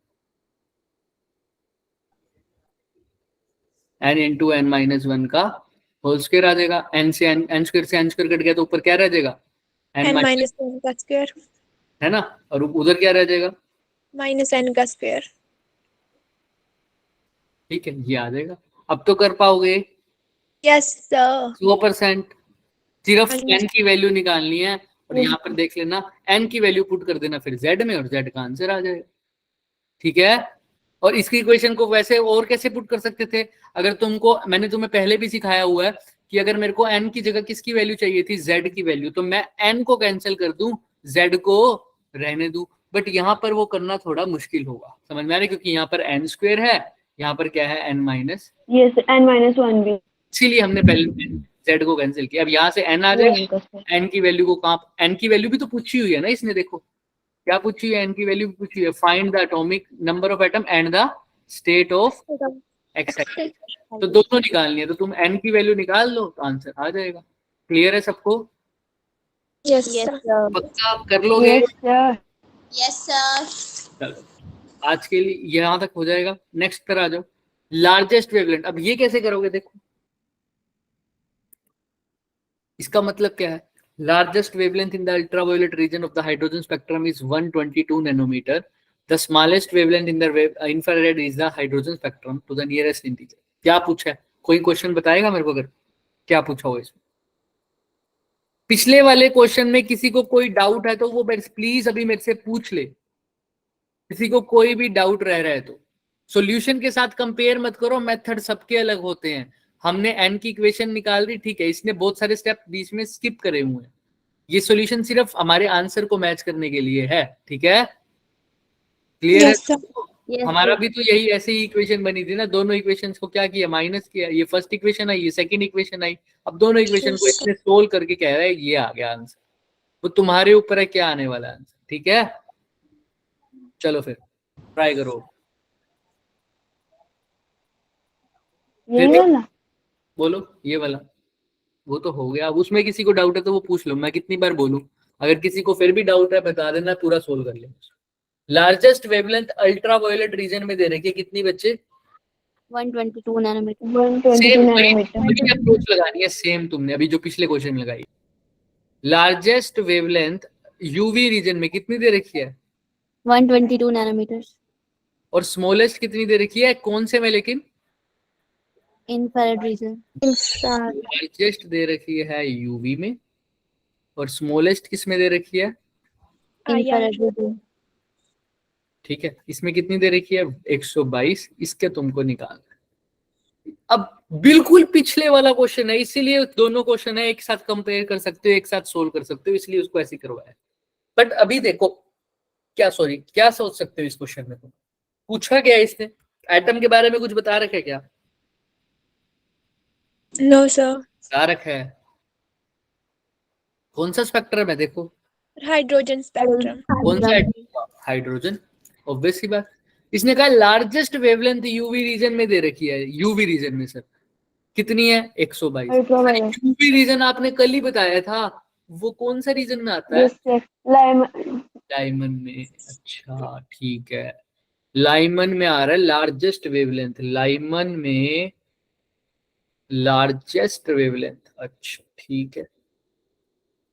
n इंटू n माइनस 1 का होल स्क्वायर आ जाएगा। n से n स्क्वायर से n स्क्वायर कट गया तो ऊपर क्या रह जाएगा? n minus 1 का square. है ना, और उधर क्या रह जाएगा? minus n का square. ठीक है, ये आ जाएगा। अब तो कर पाओगे Yes sir. 100%। सिर्फ हाँ n की वैल्यू निकालनी है, और यहाँ पर देख लेना n की वैल्यू पुट कर देना फिर z में, और z का आंसर आ जाएगा। ठीक है, और इसकी इक्वेशन को वैसे और कैसे पुट कर सकते थे? अगर तुमको, मैंने तुम्हें पहले भी सिखाया हुआ है कि अगर मेरे को n की जगह किसकी वैल्यू चाहिए थी? z की वैल्यू, तो मैं n को कैंसिल कर दूं, z को रहने दूं। बट यहाँ पर वो करना थोड़ा मुश्किल होगा, समझ में आ रहा है? क्योंकि यहाँ पर n स्क्वायर है, यहाँ पर क्या है? n minus, yes n minus 1 भी इसीलिए हमने पहले z को कैंसिल किया। अब यहाँ से n आ जाएगा, n की वैल्यू को कहाँ? n की वैल्यू भी तो पूछी हुई है ना इसने, देखो क्या पूछी है? n की वैल्यू पूछी है, find the atomic number of atom and the state of excitation. तो दोनों निकालनी है, तो तुम n की वैल्यू निकाल लो तो आंसर आ जाएगा। क्लियर है सबको? Yes yes sir. सर। पक्का कर लोगे? Yes sir yes sir. चलो आज के लिए यहाँ तक हो जाएगा। नेक्स्ट पर आ जाओ, लार्जेस्ट वेवलेंथ। अब ये कैसे करोगे देखो, इसका मतलब क्या है? Largest wavelength in the ultraviolet region of the hydrogen spectrum is 122 nanometre. The smallest wavelength in the infrared is the hydrogen spectrum to the nearest integer. क्या पूछा है? कोई क्वेश्चन बताएगा मेरे को अगर क्या पूछा हो इसमें? पिछले वाले क्वेश्चन में किसी को कोई डाउट है तो वो प्लीज अभी मेरे से पूछ ले। किसी को कोई भी डाउट रह रहा है तो सॉल्यूशन के साथ कंपेयर मत करो, मेथड सबके अलग होते हैं। हमने n की इक्वेशन निकाल दी, ठीक है, इसने बहुत सारे स्टेप बीच में स्किप करे हुए हैं। ये सॉल्यूशन सिर्फ हमारे आंसर को मैच करने के लिए है। ठीक है, क्लियर Yes है? sir. हमारा भी तो यही ऐसे ही इक्वेशन बनी थी ना, दोनों इक्वेशंस को क्या किया? माइनस किया। ये फर्स्ट इक्वेशन आई, ये सेकंड इक्वेशन आई। अब दोनों इक्वेशन को इसने सोल्व करके कह रहा है ये आ गया आंसर। वो तुम्हारे ऊपर है क्या आने वाला आंसर। ठीक है, चलो फिर ट्राई करो। यही फिर वाला बोलो ये वाला, वो तो हो गया। अब उसमें किसी को डाउट है तो वो पूछ लो, मैं कितनी बार बोलूं। अगर किसी को फिर भी डाउट है बता देना, पूरा सोल्व कर ले। Largest wavelength ultraviolet region में दे रखी है कितनी बच्चे? 122 नैनोमीटर। 122 same nanometre. अप्रोच लगानी है, सेम तुमने अभी जो पिछले क्वेश्चन में लगाई। लार्जेस्ट वेवलेंथ यूवी रीजन में कितनी दे रखी है? 122 नैनोमीटर। और स्मॉलेस्ट कितनी दे रखी है, कौन से में लेकिन? Infrared reason. लार्जेस्ट दे रखी है यूवी में, और स्मॉलेस्ट किस में दे रखी है? Infrared reason. ठीक है, इसमें कितनी दे रखी है? 122। इसके तुमको निकालना है। अब बिल्कुल पिछले वाला क्वेश्चन है, इसीलिए दोनों क्वेश्चन है एक साथ कंपेयर कर सकते हो, एक साथ सोल्व कर सकते हो, इसलिए उसको ऐसे करवाया। बट अभी देखो क्या सोच सकते हो इस क्वेश्चन में? तुम पूछा क्या है इसने? एटम के बारे में कुछ बता रखा है क्या? No sir. बता रखा है। कौन सा स्पेक्ट्रम है देखो? Hydrogen spectrum. कौन सा? हाइड्रोजन। ऑब्वियस सी बात। इसने कहा लार्जेस्ट वेवलेंथ यूवी रीजन में दे रखी है। यूवी रीजन में सर कितनी है? 122। अल्ट्रावायलेट यूवी रीजन आपने कल ही बताया था, वो कौन सा रीजन में आता है? लाइमन में। अच्छा ठीक है, लाइमन में आ रहा है लार्जेस्ट वेवलेंथ। लाइमन में लार्जेस्ट वेवलेंथ। अच्छा ठीक है,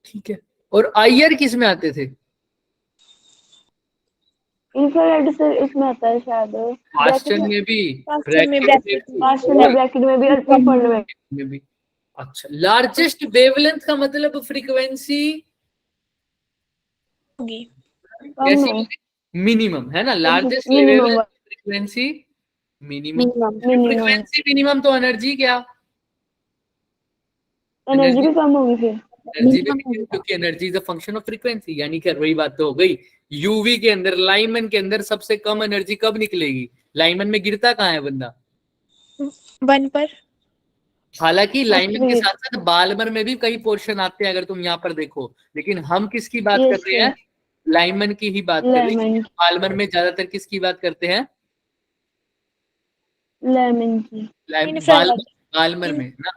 ठीक है। और आईआर किस में आते थे? इंफ्रारेड सर इसमें आता है शायद। क्वेश्चन में भी, क्वेश्चन में ब्रैकेट ब्रैकेट में भी अल्ट्राफाइंड में भी। अच्छा, लार्जेस्ट वेवलेंथ का मतलब फ्रीक्वेंसी होगी। कैसी? मिनिमम है ना, largest minimum wavelength frequency minimum. Minimum. Frequency minimum तो एनर्जी क्या? एनर्जी भी कम होगी फिर। एनर्जी भी, क्योंकि energy is a function of frequency. यानी कि वही बात तो हो गई। यूवी के अंदर, लाइमन के अंदर सबसे कम एनर्जी कब निकलेगी? लाइमन में गिरता कहाँ है बंदा? 1 पर। हालांकि लाइमन के साथ साथ बाल्मर में भी कई पोर्शन आते हैं अगर तुम यहाँ पर देखो, लेकिन हम किसकी बात कर रहे हैं? लाइमन की ही बात कर रहे हैं। बाल्मर में ज्यादातर किसकी बात करते हैं? लेमन की। बाल्मर में ना,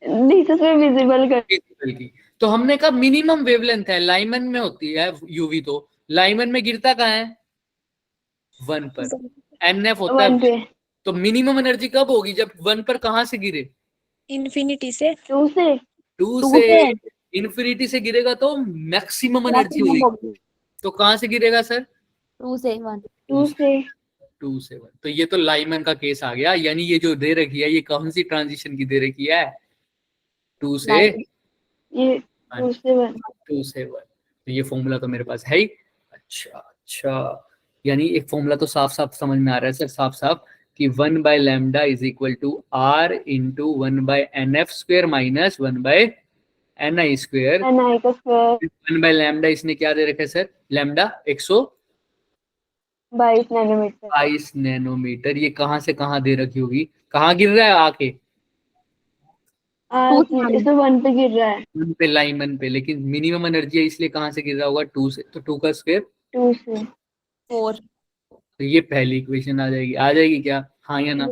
विजिबल कर। विजिबल की। तो हमने कहा मिनिमम वेवलेंथ है, लाइमन में होती है यूवी। तो लाइमन में गिरता कहाँ है? 1 पर। एनएफ होता है 1 पे। तो मिनिमम एनर्जी कब होगी? जब 1 पर कहाँ से गिरे? इन्फिनिटी से। 2 से। 2 से। इन्फिनिटी से गिरेगा तो मैक्सिमम एनर्जी होगी। तो कहाँ से गिरेगा सर? 2 से 1। 2 से। 2 से 1। तो ये तो लाइमन का केस आ गया। यानी ये जो दे रखी है, ये कौन सी ट्रांजिशन की दे रखी है? 2 से ये 2 से 1। 2 से 1। तो ये फॉर्मूला तो मेरे पास है ही। अच्छा अच्छा, यानी एक फॉर्मूला तो साफ साफ समझ में आ रहा है सर, साफ साफ, कि 1 by lambda is equal to R into 1 by N F square minus 1 by N I square. 1 by lambda इसने क्या दे रखा है सर? Lambda 122 nanometre. 22 नैनोमीटर। ये कहाँ से कहाँ दे रखी होगी? कहाँ गिर रहा है आके? इसमें 1 पे गिर रहा है। 1 पे, लाइमन पे। लेकिन मिनिमम एनर्जी है इसलिए कहाँ से गिर रहा होगा? 2 से। तो 2 का स्क्वायर 2 से 4। तो ये पहली इक्वेशन आ जाएगी। आ जाएगी क्या? हाँ या ना?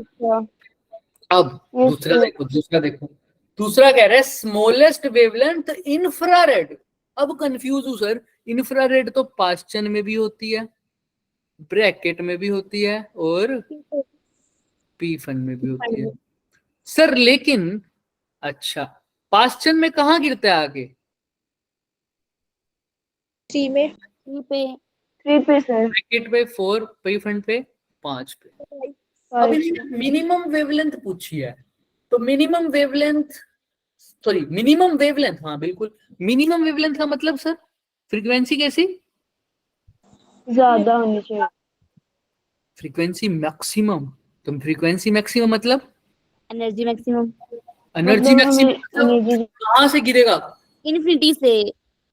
अब दूसरा देखो, दूसरा कह रहा है स्मॉलेस्ट वेवलेंथ इंफ्रारेड। अब कंफ्यूज हूं सर, इंफ्रारेड तो पास्चन में भी होती है, ब्रैकेट में भी होती है, और पी फन में भी होती है सर। लेकिन अच्छा, पास्चन में कहाँ गिरता है आगे? 3 में। 3 पे। 3 पे सर। ब्रैकेट पे 4, पी फन पे 5 पे। अब मिनिमम वेवलेंथ पूछी है, तो मिनिमम वेवलेंथ, हाँ बिल्कुल, मिनिमम वेवलेंथ का मतलब सर फ्रीक्वेंसी कैसी? ज्यादा होनी चाहिए। Frequency maximum. तो फ्रीक्वेंसी मैक्सिमम मतलब एनर्जी मैक्सिमम। एनर्जी मैक्सिमम कहाँ से गिरेगा? इन्फिनिटी से।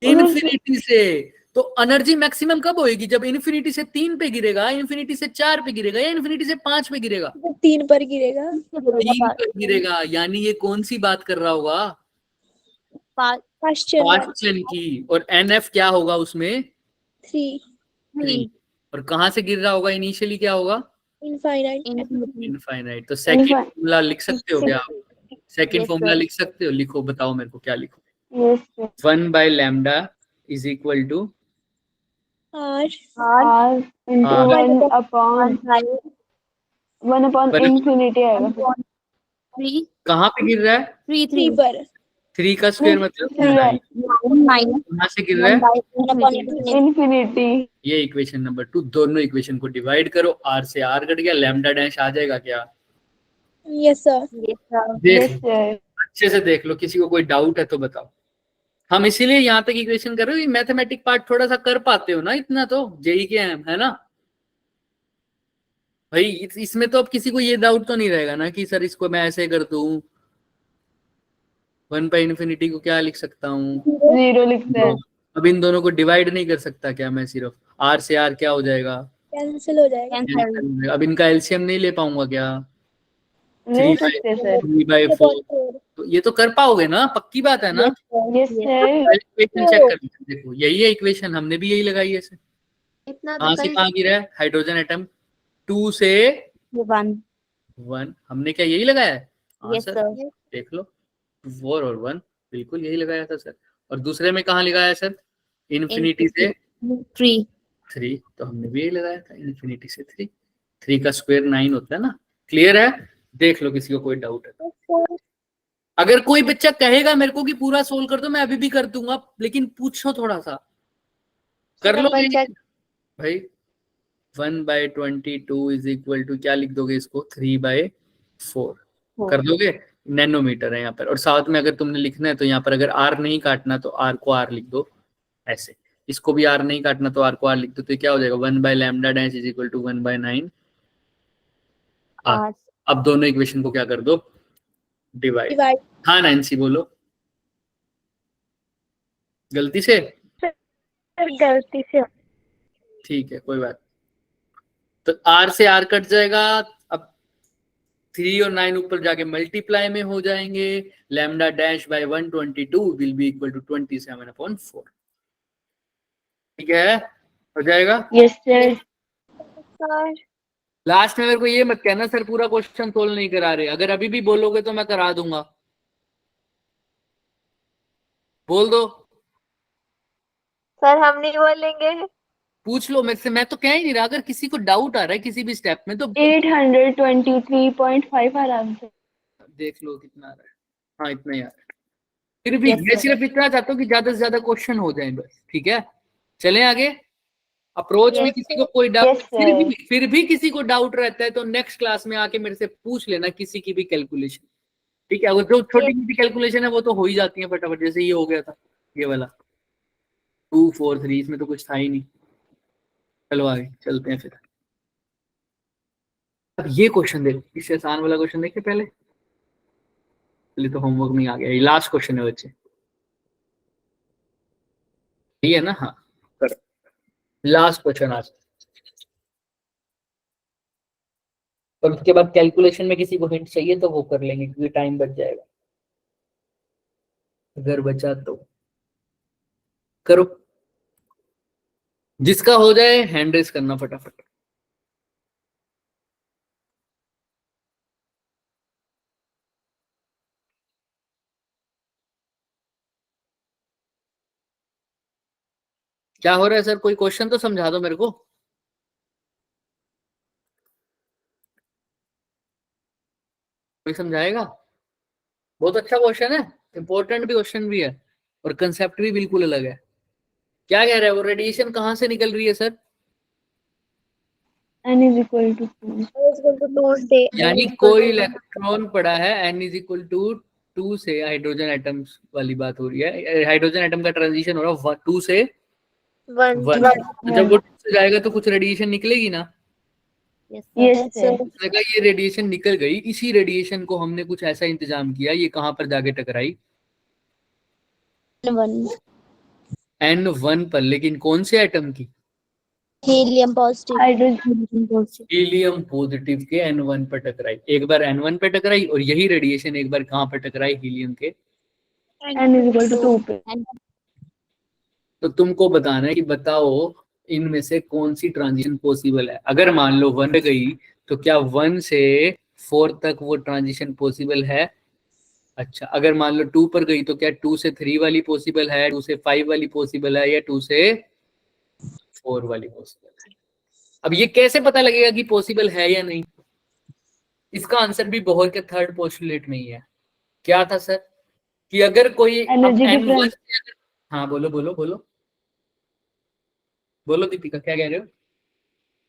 इन्फिनिटी से। तो एनर्जी मैक्सिमम कब होएगी? जब इन्फिनिटी से 3 पे गिरेगा, इन्फिनिटी से 4 पे गिरेगा, या इन्फिनिटी से 5 पे गिरेगा? 3 पर गिरेगा। 3 पे गिरेगा। यानी ये कौन सी बात कर रहा होगा? पास्चन की। और एनएफ क्या होगा उसमें? 3। 3। और कहाँ से गिर रहा होगा? इनिशियली क्या होगा? Infinite. Infinity. इनफाइनाइट। तो सेकंड Infin- फॉर्मूला लिख सकते हो क्या आप? Second Yes, formula sir. लिख सकते हो? लिखो, बताओ मेरे को क्या लिखो। Yes, sir. 1/λ is equal to R. R into R. 1 upon One- infinity आएगा। 3, कहाँ पे गिर रहा है? 3, 3 पर. 3 का स्क्वायर मतलब 3 है। 9 minus कहाँ से गिर रहा है? 1 upon infinity. Infinity. ये इक्वेशन नंबर 2। दोनों इक्वेशन को डिवाइड करो, r से r कट गया, लैम्डा डैश आ जाएगा क्या? Yes, sir. Yes, sir. देख Yes, sir. अच्छे से देख लो, किसी को कोई डाउट है तो बताओ। हम इसीलिए यहाँ तक इक्वेशन कर रहे हो, मैथमेटिक पार्ट थोड़ा सा कर पाते हो ना, इतना तो जेई के है ना भाई। इसमें तो अब किसी को ये डाउट तो नहीं रहेगा ना कि सर इसको मैं ऐसे कर दूं, 1/∞ को क्या लिख सकता हूँ? 0 लिखते हैं। अब इन दोनों को डिवाइड नहीं कर सकता क्या मैं? सिर्फ r से r क्या हो जाएगा? Cancel हो जाएगा. Cancel. अब इनका एलसीएम नहीं ले पाऊंगा क्या? ले सकते हैं सर। 3/4। तो ये तो कर पाओगे ना, पक्की बात है ना? Yes, sir. इक्वेशन चेक कर लीजिए, देखो यही है इक्वेशन, हमने भी यही लगाई है सर। इतना कहाँ तो से कर कहाँ गिरा है? हाइड्रोजन एटम 2 से 1. 1, हमने क्या यही लगाया है? हाँ Yes, सर, sir. देख लो 4 और 1 बिल्कुल यही लगाया था सर। और दूसरे में कहाँ लगाया सर? इन्फिनिटी से 3. 3, तो हमने भी यही लगाया था, इन्फिनिटी से 3। 3 का स्क्वायर 9 होता है ना। क्लियर है? देख लो किसी को कोई डाउट है तो। अगर कोई बच्चा कहेगा मेरे को कि पूरा सोल्व कर दो, मैं अभी भी कर दूंगा, लेकिन पूछो थोड़ा सा कर लो भाई। 1/22 इज इक्वल टू क्या लिख दोगे इसको? 3/4 कर दोगे। नैनोमीटर है यहाँ पर, और साथ में अगर तुमने लिखना है तो यहाँ पर अगर आर नहीं काटना तो आर को आर लिख दो ऐसे, इसको भी आर नहीं काटना तो आर को आर लिख दो, तो क्या हो जाएगा? 1/λ dash is equal to 1/9 R. अब दोनों इक्वेशन को क्या कर दो? डिवाइड। हाँ नैन्सी बोलो। गलती से? गलती से. ठीक है कोई बात। तो आर से आर कट जाएगा। अब 3 और 9 ऊपर जाके मल्टीप्लाई में हो जाएंगे। Lambda dash by 122 will be equal to 27/4। ठीक है, हो जाएगा। Yes, sir. लास्ट में मेरे को ये मत कहना सर पूरा क्वेश्चन सोल्व नहीं करा रहे, अगर अभी भी बोलोगे तो मैं करा दूंगा। बोल दो सर, हम नहीं बोलेंगे। पूछ लो मेरे से, मैं तो कह ही नहीं रहा। अगर किसी को डाउट आ रहा है किसी भी स्टेप में तो 823.5 आराम से। देख लो कितना आ रहा है। हाँ इतना ही आ रहा है। फिर भी Yes, मैं sir. सिर्फ इतना चाहता हूँ कि ज्यादा से ज्यादा क्वेश्चन हो जाए बस। ठीक है, चलें आगे। अप्रोच में Yes, किसी को कोई डाउट Yes, sir. फिर भी किसी को डाउट रहता है तो नेक्स्ट क्लास में आके मेरे से पूछ लेना किसी की भी कैलकुलेशन। ठीक है, वो जो छोटी मोटी कैलकुलेशन है वो तो हो ही जाती है फटाफट, जैसे ये हो गया था ये वाला 2 4 3, इसमें तो कुछ था ही नहीं। चलो आगे चलते हैं फिर। अब ये क्वेश्चन देखो, इससे आसान वाला क्वेश्चन देखिए पहले तो होमवर्क में आ गया। ये लास्ट क्वेश्चन है बच्चे, ये है ना? हाँ करो लास्ट क्वेश्चन आज। और उसके बाद कैलकुलेशन में किसी को हिंट चाहिए तो वो कर लेंगे क्योंकि टाइम बच जाएगा, अगर बचा तो करो। जिसका हो जाए हैंड रेस करना फटाफट। क्या हो रहा है सर? कोई क्वेश्चन तो समझा दो मेरे को। कोई समझाएगा? बहुत अच्छा क्वेश्चन है, इंपॉर्टेंट भी क्वेश्चन भी है और कंसेप्ट भी बिल्कुल अलग है। क्या कह रहा है वो? रेडिएशन कहाँ से निकल रही है sir? N is equal to 2. यानी कोई इलेक्ट्रॉन पड़ा है n इज इक्वल टू 2 से, हाइड्रोजन एटम्स वाली बात हो रही है। हाइड्रोजन एटम का ट्रांजिशन हो रहा है 2 से 1। जब वो 2 से जाएगा तो कुछ रेडिएशन निकलेगी ना? Yes, Yes, sir. sir. उसने कहा ये रेडिएशन निकल गई, इसी रेडिएशन को हमने कुछ ऐसा इंतजाम किया, ये कहाँ पर जाके टकराई? 1. N1 पर। लेकिन कौन से एटम की? Helium positive. Hydrogen positive. Helium positive के N1 पर टकराई। एक बार N1 पर टकराई और यही रेडिएशन एक बार कहाँ पर टकराई? हीलियम के। N is equal to 2 पे। तो तुमको बताना है कि बताओ इनमें से कौन सी ट्रांजिशन पॉसिबल है। अगर मान लो 1 गई तो क्या 1 से 4 तक वो ट्रांजिशन पॉसिबल है? अच्छा, अगर मान लो 2 पर गई तो क्या 2 से 3 वाली पॉसिबल है, 2 से 5 वाली पॉसिबल है, या 2 से 4 वाली पॉसिबल है? अब ये कैसे पता लगेगा कि पॉसिबल है या नहीं? इसका आंसर भी बोहर के थर्ड पोस्टुलेट में ही है। क्या था सर? कि अगर कोई एनर्जी डिफरेंस। हाँ बोलो बोलो बोलो बोलो दीपिका, क्या कह रहे हो?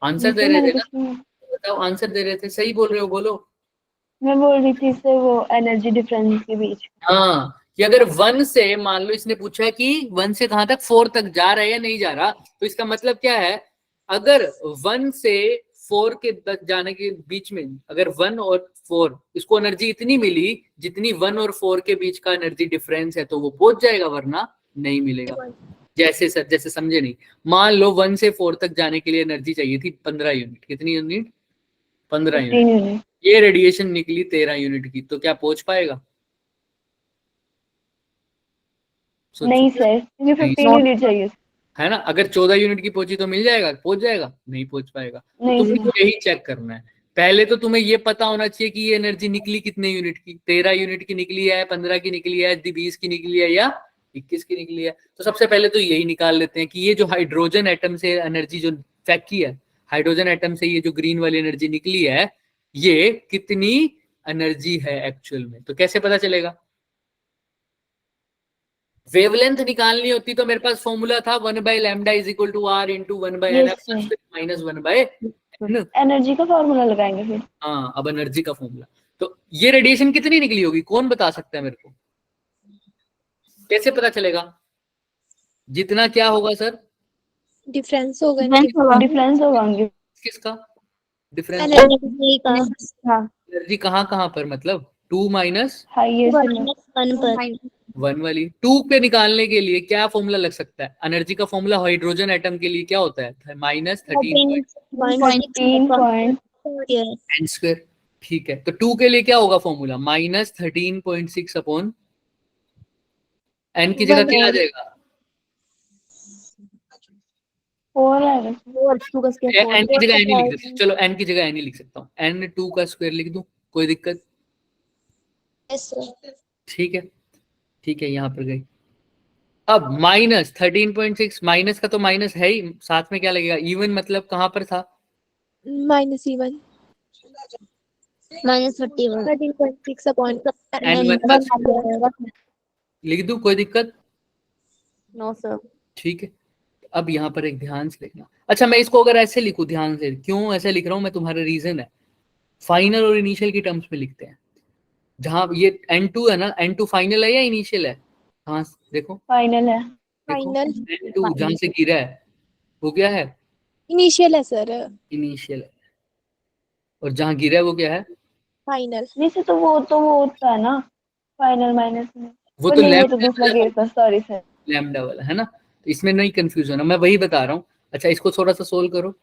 आंसर दे रहे मैंने थे ना, कुछ नहीं, बताओ, आंसर दे रहे थे, सही बोल रहे हो, बोलो। मैं बोल रही थी इससे वो एनर्जी डिफरेंस के बीच। हाँ, कि अगर 1 से, मान लो इसने पूछा कि 1 से कहां तक, 4 तक जा रहा है या नहीं जा रहा, तो इसका मतलब क्या है, अगर 1 से 4 के तक जाने के बीच में अगर 1 और 4 इसको एनर्जी इतनी मिली जितनी 1 और 4 के बीच का एनर्जी डिफरेंस है, तो वो पहुंच जाएगा, वरना नहीं मिलेगा। जैसे सर, जैसे समझे नहीं, मान लो 1 से 4 तक जाने के लिए एनर्जी चाहिए थी 15 यूनिट। कितनी यूनिट? 15 15 यूनिट। यूनिट। ये रेडिएशन निकली 13 यूनिट की, तो क्या पहुंच पाएगा? सोचो। नहीं सर, क्योंकि 15 यूनिट चाहिए। है ना, अगर 14 यूनिट की पहुंची तो मिल जाएगा, पहुंच जाएगा? नहीं पहुंच पाएगा। तो नहीं तुमने सर। यही चेक करना है। पहले तो तुम्हें ये पता होना चाहिए कि ये एनर्जी निकली कितने यूनिट की, 13 यूनिट की निकली है, 15 की निकली है, 20 की निकली है, या 21 की निकली है। तो सबसे पहले तो यही निकाल लेते हैं कि ये जो हाइड्रोजन एटम से एनर्जी जो फेंकी है, हाइड्रोजन एटम से ये जो ग्रीन वाली एनर्जी निकली है, ये कितनी एनर्जी है एक्चुअल में। तो कैसे पता चलेगा? वेवलेंथ निकालनी होती तो मेरे पास फॉर्मूला था 1/λ is equal to r into 1/n Yes, sir. Minus 1/n। Energy का फॉर्मूला लगाएंगे फिर। हाँ, अब एनर्जी का फॉर्मूला। तो ये रेडिएशन कितनी निकली होगी, कौन बता सकता है मेरे को? कैसे पता चलेगा? जितना क्या होगा सर? डिफरेंस होगा डिफरेंस होगा। किसका डिफरेंस? एनर्जी का एनर्जी कहाँ कहाँ पर, मतलब 2 माइनस हाईएस्ट। -1 पर 1 वाली। 2 पे निकालने के लिए क्या फॉर्मूला लग सकता है? एनर्जी का फॉर्मूला हाइड्रोजन एटम के लिए क्या होता है? Minus 13 point N square. ठीक है, तो 2 के लिए क्या होगा फॉर्मूला? माइनस 13.6 अपॉन एन की जगह क्या आ जाएगा? 4 आएगा। 2 का स्क्वायर एन की जगह एन ही लिख सकता हूँ, चलो एन की जगह एन ही लिख सकता हूँ, एन 2 का स्क्वायर लिख दूं, कोई दिक्कत? ठीक है, ठीक है, यहाँ पर गई। अब माइनस 13.6, माइनस का तो माइनस है ही, साथ में क्या लगेगा? इवन, मतलब कहाँ पर था? -1 -31 13.6 अपॉन N1 का लिख दूं, कोई दिक्कत? No sir. ठीक है, अब यहाँ पर एक ध्यान से लिखना। अच्छा, मैं इसको अगर ऐसे लिखूं, ध्यान से, क्यों ऐसे लिख रहा हूँ मैं, तुम्हारा रीजन है। फाइनल और इनिशियल की टर्म्स में लिखते हैं। जहां ये N2 है ना, N2 फाइनल है या इनिशियल है? हाँ देखो, फाइनल है। देखो फाइनल N2 जहां से गिरा है वो क्या है? इनिशियल है सर, इनिशियल है। और जहां गिरा है वो क्या है? फाइनल। वैसे तो वो होता है ना, फाइनल माइनस में। वो वो तो नहीं, वो तो लैम्डा दूसरा केस था, सॉरी सर। वाला है ना, तो इसमें नहीं कंफ्यूज होना, मैं वही बता रहा हूँ। अच्छा, इसको थोड़ा सा सोल्व करो।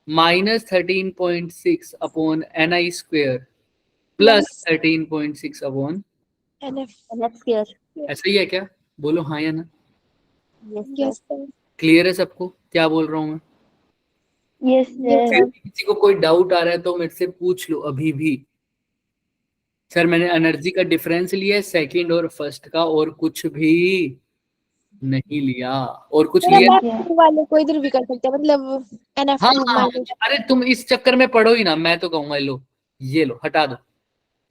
-13.6 upon NI square plus 13.6 upon, NF square. ऐसा ही है क्या? बोलो हाँ या ना। Yes sir. क्लियर है सबको क्या बोल रहा हूँ मैं? यस फिर सर। भी किसी को कोई डाउट आ रहा है तो मेरे से पूछ लो अभी भी। सर मैंने एनर्जी का डिफरेंस लिया है सेकंड और फर्स्ट का, और कुछ भी नहीं लिया, और कुछ लिया? वाले को इधर भी कर सकते हैं, मतलब हाँ NF2 हाँ, माइनस। अरे तुम इस चक्कर में पढ़ो ही ना, मैं तो कहूंगा लो, ये लो, हटा दो,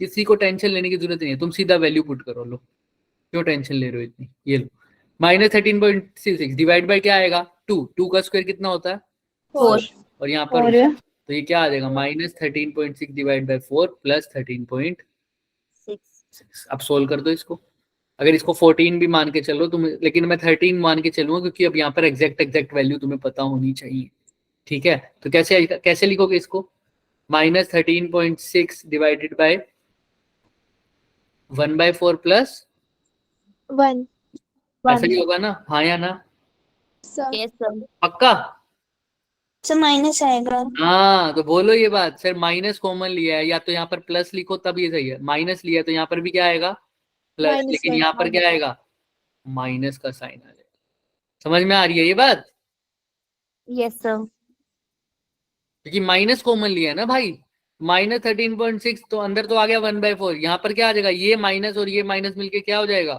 किसी को टेंशन लेने की जरूरत नहीं है, तुम सीधा वैल्यू पुट करो। लो, क्यों टेंशन ले रहे हो इतनी? ये लो, -13.66 डिवाइड बाय क्या आएगा? 2 का स्क्वायर कितना होता है? 4 और यहाँ पर और तो ये क्या आ जाएगा? -13.6 डिवाइड बाय 4 प्लस 13.6। अब सोल्व कर दो इसको। अगर इसको 14 भी मान के चलो तुम, लेकिन मैं 13 मान के चलूंगा क्योंकि अब यहाँ पर एग्जैक्ट वैल्यू तुम्हें पता होनी चाहिए। ठीक है, तो कैसे कैसे लिखोगे इसको? -13.6 डिवाइडेड बाय 1/4 प्लस 1 ऐसा ही होगा ना, हाँ या ना? सर। Yes sir. पक्का? सर माइनस आएगा। हाँ, तो बोलो ये बात। सर माइनस कॉमन लिया है, या तो यहाँ पर प्लस लिखो तब ये सही है, माइनस लिया है तो यहाँ पर भी क्या आएगा? प्लस, लेकिन -1 यहाँ पर क्या आएगा? माइनस का साइन आ जाएगा। समझ में आ रही है ये बात? Yes sir. क्योंकि माइनस कॉमन लिया है ना भाई, -13.6 तो अंदर तो आ गया 1/4। यहाँ पर क्या आ जाएगा, ये माइनस और ये माइनस मिलके क्या हो जाएगा,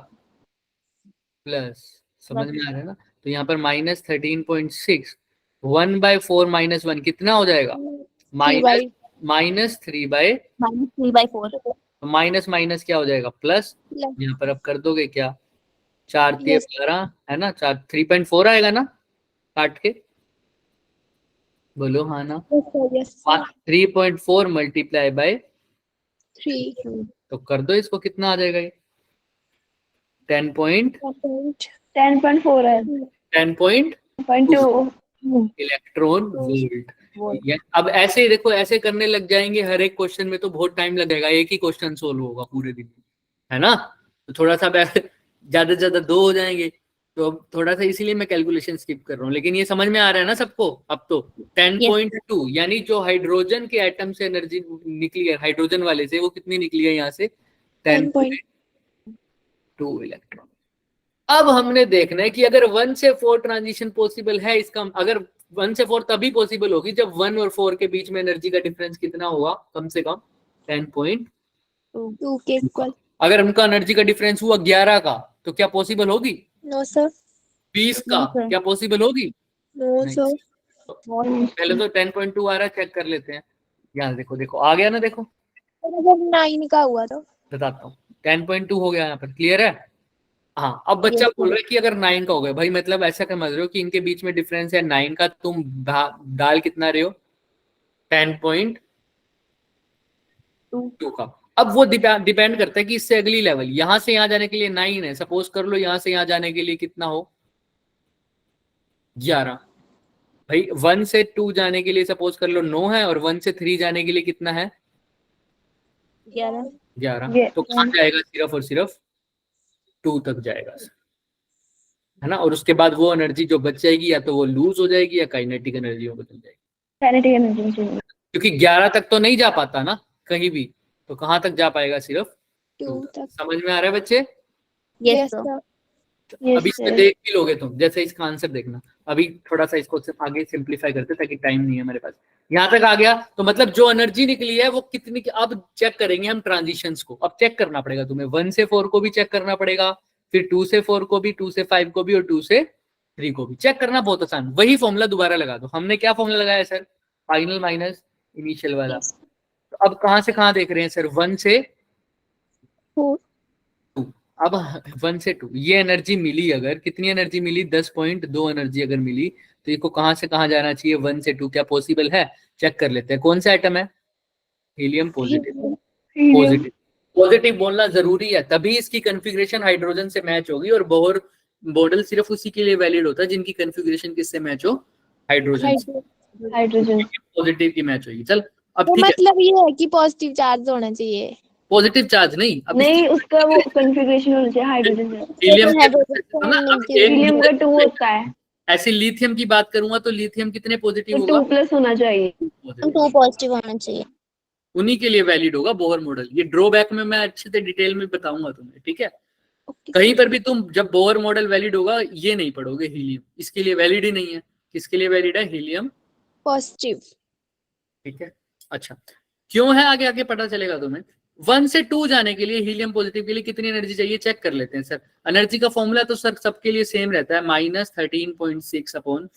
प्लस। समझ में आ रहा है ना। तो यहाँ पर -13.6 1/4 -1 कितना हो जाएगा, माइनस 3/, -3/4 माइनस माइनस क्या हो जाएगा, प्लस। यहाँ पर अब कर दोगे क्या, 4 3 12 है ना, 3.4 आएगा ना काट के, बोलो हाँ ना। 3.4 मल्टीप्लाई बाय 3 तो कर दो इसको, कितना आ जाएगा ये 10.4 10.4 है, 10.2 0.2। Electron volt. अब ऐसे ही देखो, ऐसे करने लग जाएंगे हर एक क्वेश्चन में तो बहुत टाइम लगेगा, एक ही क्वेश्चन सोल्व होगा पूरे दिन में, है ना। तो थोड़ा सा ज्यादा से ज्यादा 2 हो जाएंगे, तो अब थोड़ा सा इसीलिए मैं कैलकुलेशन स्किप कर रहा हूँ, लेकिन ये समझ में आ रहा है ना सबको। अब तो 10.2 यानी जो हाइड्रोजन के एटम से एनर्जी निकली है, हाइड्रोजन वाले से, वो कितनी निकली है यहाँ से 10.2 इलेक्ट्रॉन। अब हमने देखना है कि अगर 1 से 4 ट्रांजिशन पॉसिबल है, इसका अगर 1 से 4 तभी पॉसिबल होगी जब 1 और 4 के बीच में एनर्जी का डिफरेंस कितना होगा, कम से कम 10.2 के इक्वल। अगर उनका एनर्जी का डिफरेंस हुआ 11 का तो क्या पॉसिबल होगी, नो सर। 20 का क्या पॉसिबल होगी, नो सर। पहले तो 10.2 आ रहा है, चेक कर लेते हैं। यहाँ देखो, देखो आ गया ना, देखो अगर 9 का हुआ तो बताता हूँ। 10.2 हो गया यहाँ पर, क्लियर है। हाँ, अब बच्चा बोल रहा है कि अगर 9 का हो गया, भाई मतलब ऐसा समझ रहे हो कि इनके बीच में डिफरेंस है 9 का, तुम डाल कितना रहे हो 10.2 का। अब वो डिपेंड करता है कि इससे अगली लेवल, यहां से यहां जाने के लिए 9 है, सपोज कर लो यहां से यहां जाने के लिए कितना हो 11। भाई 1 से 2 जाने के लिए सपोज कर लो 9 है, और 1 से 3 जाने के लिए कितना है 11। तो कहां जाएगा, सिर्फ और सिर्फ 2 तक जाएगा, है ना। और उसके बाद वो एनर्जी जो बच जाएगी या तो वो लूज हो जाएगी या काइनेटिक एनर्जी में बदल जाएगी, क्योंकि 11 तक तो नहीं जा पाता ना कहीं भी, तो कहां तक जा पाएगा, सिर्फ 2 तक। समझ में आ रहा है बच्चे। Yes sir. अभी इसमें देख भी लोगे तुम, जैसे इसका आंसर देखना। अभी थोड़ा सा इसको आगे सिंप्लीफाई करते ताकि टाइम नहीं है मेरे पास। यहाँ तक आ गया तो मतलब जो एनर्जी निकली है वो कितनी की, अब चेक करेंगे हम ट्रांजिशंस को। अब चेक करना पड़ेगा तुम्हें, 1 से 4 को भी चेक करना पड़ेगा, फिर 2 से 4 को भी, 2 से 5 को भी, और 2 से 3 को भी चेक करना। बहुत आसान, वही फॉर्मूला दोबारा लगा दो। हमने क्या फॉर्मूला लगाया सर, फाइनल माइनस इनिशियल वाला। तो अब कहां से कहां देख रहे हैं सर, 1 से 2। अब 1 से 2 ये एनर्जी मिली, अगर कितनी एनर्जी मिली 10.2 एनर्जी अगर मिली, तो इसको कहां से कहां जाना चाहिए 1 से 2, क्या पॉसिबल है, चेक कर लेते हैं। कौन सा आइटम है, हीलियम पॉजिटिव। पॉजिटिव पॉजिटिव बोलना जरूरी है, तभी इसकी कॉन्फ़िगरेशन हाइड्रोजन से मैच होगी। और बोहर मॉडल सिर्फ उसी के लिए वैलिड होता है जिनकी कॉन्फ़िगरेशन किससे मैच हो, हाइड्रोजन से। पॉजिटिव की मैच होगी। चल अब ठीक है, मतलब ये है कि पॉजिटिव चार्ज होना चाहिए, पॉजिटिव चार्ज नहीं, अब नहीं उसका वो कॉन्फ़िगरेशन होना चाहिए हाइड्रोजन का। हीलियम हीलियम का 2 होता है। ऐसे लिथियम की बात करूंगा तो लिथियम कितने पॉजिटिव होगा, 2+ होना चाहिए, 2 पॉजिटिव होना चाहिए। उन्हीं के लिए वैलिड होगा बोहर मॉडल। ये ड्रॉबैक में मैं अच्छे से डिटेल में बताऊंगा तुम्हें, ठीक है। कहीं पर भी तुम जब बोहर मॉडल वैलिड होगा ये नहीं पढ़ोगे हीलियम, इसके लिए वैलिड ही नहीं है। किसके लिए वैलिड है, हीलियम पॉजिटिव। ठीक है। अच्छा क्यों है, आगे आगे पता चलेगा तुम्हें। 1 से 2 जाने के लिए हीलियम पॉजिटिव के लिए कितनी एनर्जी चाहिए, चेक कर लेते हैं सर। एनर्जी का फॉर्मूला तो सर सबके लिए सेम रहता है, -13.6 अपॉन,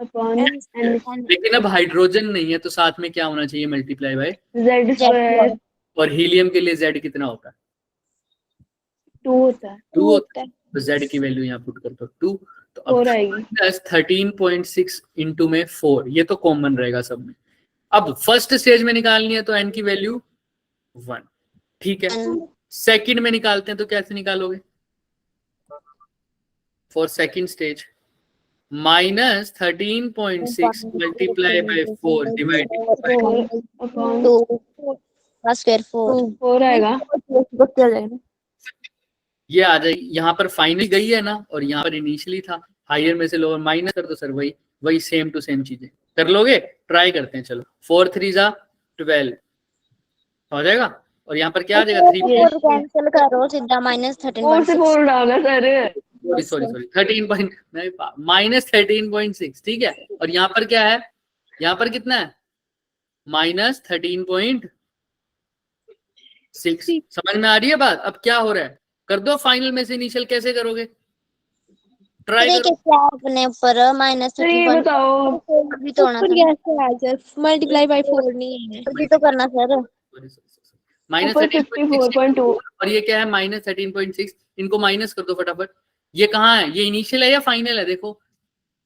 लेकिन अब हाइड्रोजन नहीं है तो साथ में क्या होना चाहिए, मल्टीप्लाई बाय Z²। और हीलियम के लिए Z कितना होता है, 2 होता है। 2 होता है। तो Z की वैल्यू यहाँ पुट कर दो 2, तो अब 4 आएगी। 13.6 इंटू में 4, ये तो कॉमन रहेगा सब में। अब फर्स्ट स्टेज में निकालनी है तो n की वैल्यू 1, ठीक है। सेकंड में निकालते हैं तो कैसे निकालोगे, for second stage -13.6 multiply by 4 divided by 4 आएगा। ये आ जाएगी। यहाँ पर फाइनल गई है ना, और यहाँ पर इनिशियली था, हायर में से लोअर माइनस कर दो सर, वही सेम टू सेम चीजें कर लोगे। ट्राई करते हैं, चलो 4 3 जा 12 हो जाएगा, और यहाँ पर क्या आ जाएगा 3 कैंसिल करो सीधा -13.6 4 से 4 डाला सर। सॉरी 13.6 ठीक है। और यहाँ पर क्या है, यहाँ पर कितना है माइनस 13.6। समझ में आ रही है बात? अब क्या हो रहा है, कर दो फाइनल में से इनिशियल, कैसे करोगे? ट्राई ये करो। क्या अपने ऊपर माइनस सर ये बताओ, भी तो होना ऊपर था, कैसे आ जाए, मल्टीप्लाई बाय 4 नहीं है। भी तो करना सर। माइनस ऊपर 13.6 54.2। और ये क्या है माइनस 13.6, इनको माइनस कर दो फटाफट। ये कहाँ है, ये इनिशियल है या फाइनल है? देखो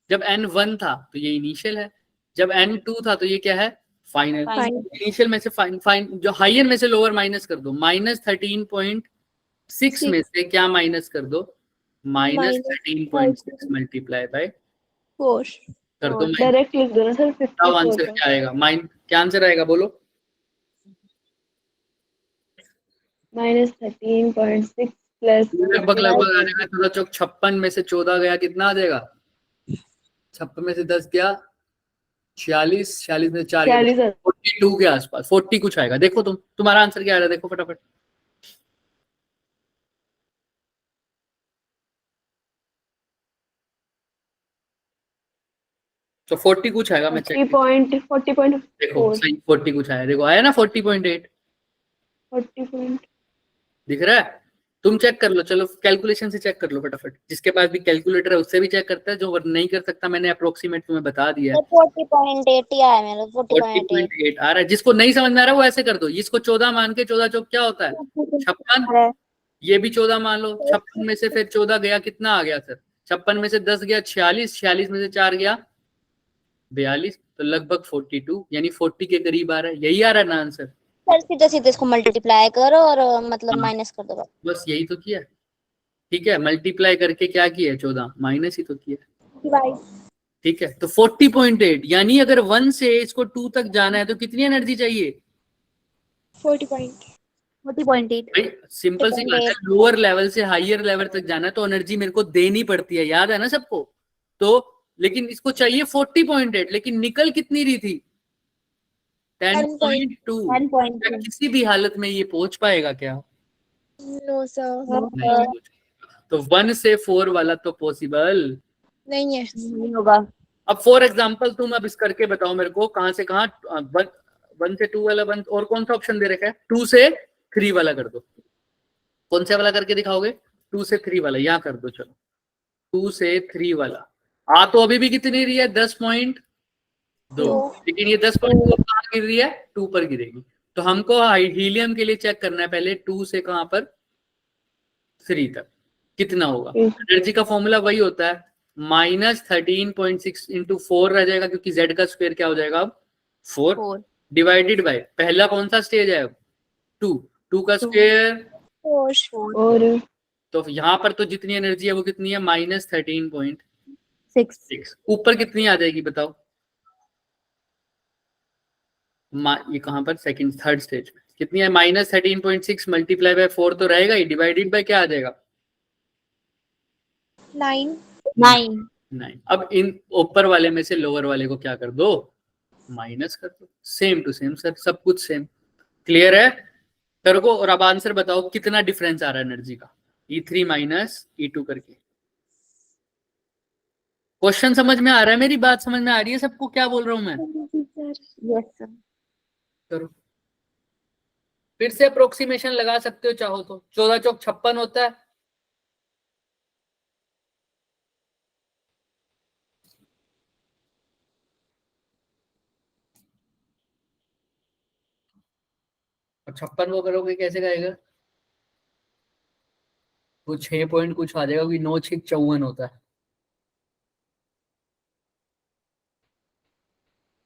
जब n1 था तो ये इनिशियल है, जब n2 था तो ये क्या है, फाइनल। Final. इनिशियल में से फाइन जो हायर में से लोअर माइनस कर दो, माइनस 13.6 में से क्या माइनस कर दो, माइनस Minus 13.6 मल्टीप्लाई बाय 4। कर दो। डायरेक्ट लिख दो ना सर, बताओ आंसर 54। क्या आएगा, क्या आंसर आएगा बोलो? माइनस 13.6 प्लस लगभग लगभग आ जाएगा, थोड़ा चौक 56 में से 14 गया, कितना आ जाएगा? 56 में से 10 गया 46, 46 में से 4 गया 46। 42 के आसपास, 40 कुछ आएगा। देखो तुम्हारा आंसर क्या आ रहा है, देखो फटाफट। तो 40 कुछ आएगा, मैं चेक 40.4। देखो सही 40 कुछ आया, देखो आया ना 40.8 40. दिख रहा है? तुम चेक कर लो, चलो कैलकुलेशन से चेक कर लो फटाफट, जिसके पास भी कैलकुलेटर है उससे भी चेक करता है, जो नहीं कर सकता मैंने अप्रोक्सीमेट तुम्हें बता दिया है। 40.8 ही आया मेरा, 40.8। 40.8 आ रहा है, जिसको नहीं समझ में आ रहा है वो ऐसे कर दो, इसको 14 मान के, 14 चौक क्या होता है 56, ये भी 14 मान लो, 56 में से फिर 14 गया, कितना आ गया सर? 56 में से 10 गया 46, 46 में से 4 गया 42, तो लगभग 42, यानी 40 के करीब आ रहा है, यही आ रहा है ना आंसर? सर सीधे सीधे इसको मल्टीप्लाई करो और मतलब हाँ। माइनस कर दो बस। बस यही तो किया, ठीक है, मल्टीप्लाई करके क्या किया है, 14 माइनस ही तो किया, डिवाइड। ठीक है। तो 40.8, यानी अगर 1 से इसको 2 तक जाना है तो कितनी एनर्जी चाहिए? 40.8। भाई सिंपल सी बात है, लोअर लेवल से हायर लेवल तक जाना है तो एनर्जी मेरे को देनी पड़ती है, याद है ना सबको? तो लेकिन इसको चाहिए 40.8, लेकिन निकल कितनी रही थी, 10.2। 10.2। क्या किसी भी हालत में ये पहुंच पाएगा क्या? नो सर, नहीं पहुंच। तो 1 से 4 वाला तो पॉसिबल नहीं है। नहीं होगा। अब फॉर एग्जाम्पल तुम अब इस करके बताओ मेरे को, कहां से कहां, 1 से 2 वाला, 1 और कौन सा ऑप्शन दे रखा है, 2 से 3 वाला कर दो, कौन सा वाला करके दिखाओगे? 2 से 3 वाला, यहाँ कर दो चलो, 2 से 3 वाला। आ तो अभी भी कितनी रही है, 10.2, लेकिन ये 10.2 कहाँ गिर रही है, 2 पर गिरेगी। तो हमको हीलियम के लिए चेक करना है पहले 2 से कहां पर 3 तक कितना होगा। एनर्जी का फॉर्मूला वही होता है, माइनस 13.6 इंटू 4 रह जाएगा, क्योंकि z का स्क्वायर क्या हो जाएगा अब 4 डिवाइडेड बाय पहला कौन सा स्टेज है, 2 का स्क्वायर, और तो यहाँ पर तो जितनी एनर्जी है वो कितनी है, माइनस 13.6। ऊपर कितनी आ जाएगी बताओ? ये कहां पर, सेकंड थर्ड स्टेज में कितनी है, माइनस 13.6 मल्टीप्लाई बाय 4 तो रहेगा ही, डिवाइडेड बाय क्या आ जाएगा, 9। अब इन ऊपर वाले में से लोअर वाले को क्या कर दो, माइनस कर दो, सेम टू सेम सर, सब कुछ सेम। क्लियर है सर को? और अब आंसर बताओ कितना डिफरेंस आ रहा है एनर्जी का, E3 माइनस E2 करके। क्वेश्चन समझ में आ रहा है, मेरी बात समझ में आ रही है सबको, क्या बोल रहा हूं मैं? Yes sir. करो फिर से अप्रोक्सीमेशन लगा सकते हो चाहो तो, 14 चौक 56 होता है, और 56 वो करोगे कैसे आएगा, वो 6 पॉइंट कुछ आ जाएगा, क्योंकि 9 6 54 होता है।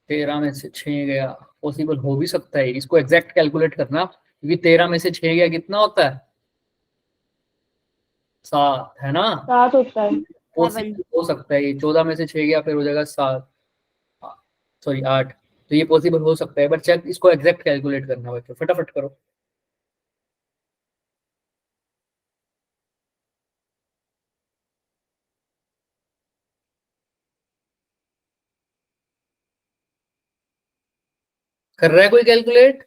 13 में से 6 गया, पॉसिबल हो भी सकता है, इसको एग्जैक्ट कैलकुलेट करना, क्योंकि 13 में से 6 गया कितना होता है, 7 है ना? 7 होता है। पॉसिबल हो सकता है, ये 14 में से 6 गया फिर हो जाएगा 7, सॉरी 8, तो ये पॉसिबल हो सकता है, बट चेक इसको एग्जैक्ट कैलकुलेट करना बच्चों, फटाफट करो। कर रहा है कोई कैलकुलेट,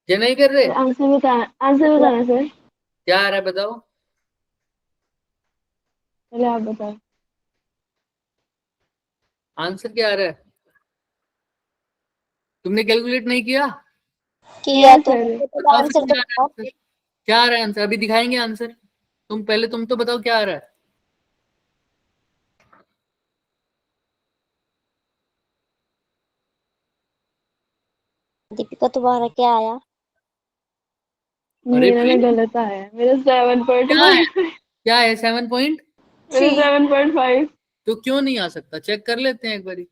ये नहीं कर रहे? आंसर बताना सर, क्या आ रहा है बताओ? पहले आप बताओ। आंसर क्या आ रहा है? तुमने कैलकुलेट नहीं किया? किया तो सर बताओ आंसर फिर क्या बताओ। आंसर, क्या आ रहा है आंसर? अभी दिखाएंगे आंसर। तुम तो बताओ क्या आ रहा है। दीपिका तुम्हारा क्या आया? अरे मेरा ना भाई गलत आया, मेरा क्या है 7.5। क्या है 7 पॉइंट? मेरा 7.5। तो क्यों नहीं आ सकता? चेक कर लेते हैं एक बारी।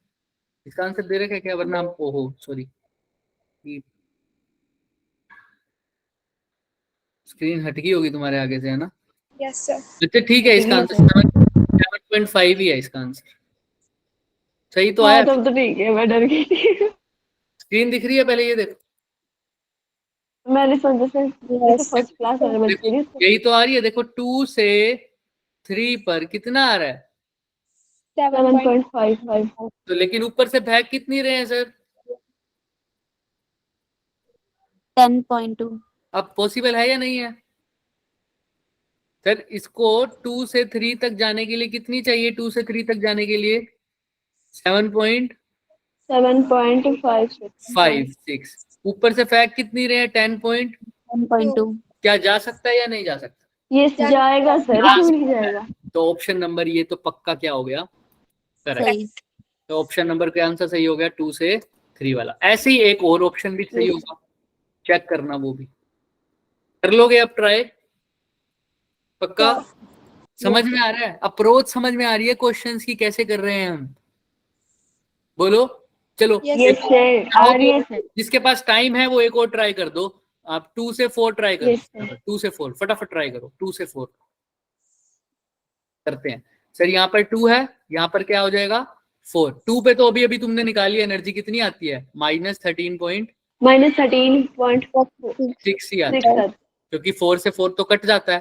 इसका आंसर दे रखा है क्या? वरना हम ओहो सॉरी, स्क्रीन हटकी होगी तुम्हारे आगे से, है ना? Yes, sir. अच्छा ठीक है, इसका आंसर 7.5 ही है इसका आंसर। सही तो हाँ आया। तब तो ठीक है, मैं डर गई थी। स्क्रीन दिख रही है पहले ये देखो। मैंने सोचा से जैसे Yes. फर्स्ट क्लास वाले बच्चे देखो नहीं। यही तो आ रही है, देखो 2 से 3 पर कितना आ रहा है? 7.55। तो लेकिन ऊपर से भाग कितनी रहे हैं सर? 10.2। अब पॉसिबल है या नहीं है? सर इसको 2 से 3 तक जाने के लिए कितनी चाहिए? 2 से 3 तक जाने के लिए 7.56। 7.56। ऊपर से फैक्ट कितनी रहे हैं? 10.2। क्या जा सकता है या नहीं जा सकता? ये जा जाएगा सर, जा क्यों नहीं सकता है। जाएगा? तो ऑप्शन नंबर ये तो पक्का क्या हो गया? करेक्ट। सही। तो ऑप्शन नंबर का आंसर सही हो गया 2 से 3 वाला। ऐसे ही एक और ऑप्शन भी सही होगा, चेक करना वो भी। कर लोगे अब ट्राई? पक्का? समझ में आ रहा है? अप्रोच समझ में आ रही है क्वेश्चंस की कैसे कर रहे हैं हम? बोलो। चलो Yes, ये एक sir. सर आ रही है सर। जिसके पास टाइम है वो एक और ट्राई कर दो। आप 2 से 4 ट्राई करो। Yes, sir. 2 से 4 फटाफट ट्राई करो। 2 से 4 करते हैं। सर यहाँ पर 2 है, यहाँ पर क्या हो जाएगा? 4। 2 पे तो अभी अभी तुमने निकाली एनर्जी, कितनी आती है? -13.6 -13.6 ही आती है, क्योंकि 4 से 4 तो कट जाता है।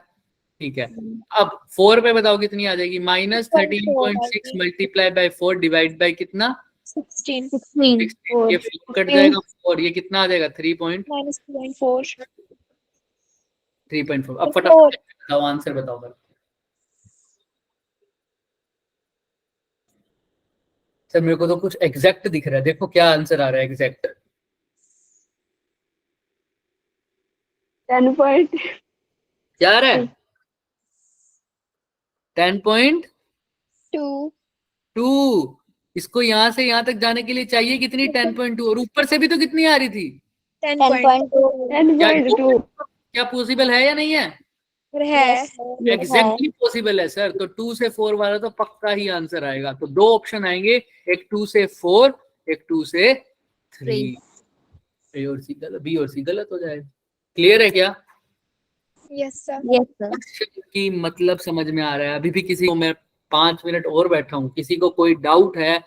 ठीक है, अब 4 पे बताओ कितनी आ जाएगी? -13.6 मल्टीप्लाई बाय 4 डिवाइड बाय कितना? 16 16। 16। ये 4 कट जाएगा, और ये कितना आ जाएगा? 3.4। -2.4. अब फटाफट बताओ, आंसर बताओ सर। सर मेरे को तो कुछ एग्जैक्ट दिख रहा है, देखो क्या आंसर आ रहा है एग्जैक्ट। 10 पॉइंट क्या आ रहा है? 10.2। 2. इसको यहां से यहां तक जाने के लिए चाहिए कितनी? 10.2। और ऊपर से भी तो कितनी आ रही थी? 10.2. 10.2। क्या पॉसिबल है या नहीं है? है. एग्जैक्टली पॉसिबल है सर। तो 2 से 4 वाला तो पक्का ही आंसर आएगा। तो दो ऑप्शन आएंगे, एक 2 से 4, एक 2 से 3। ए और सी गलत, बी और सी गलत हो जाएगा। क्लियर है क्या? Yes, sir. Yes sir. Question की मतलब समझ में आ रहा है? अभी भी किसी को, मैं 5 मिनट और बैठा हूं, किसी को कोई डाउट है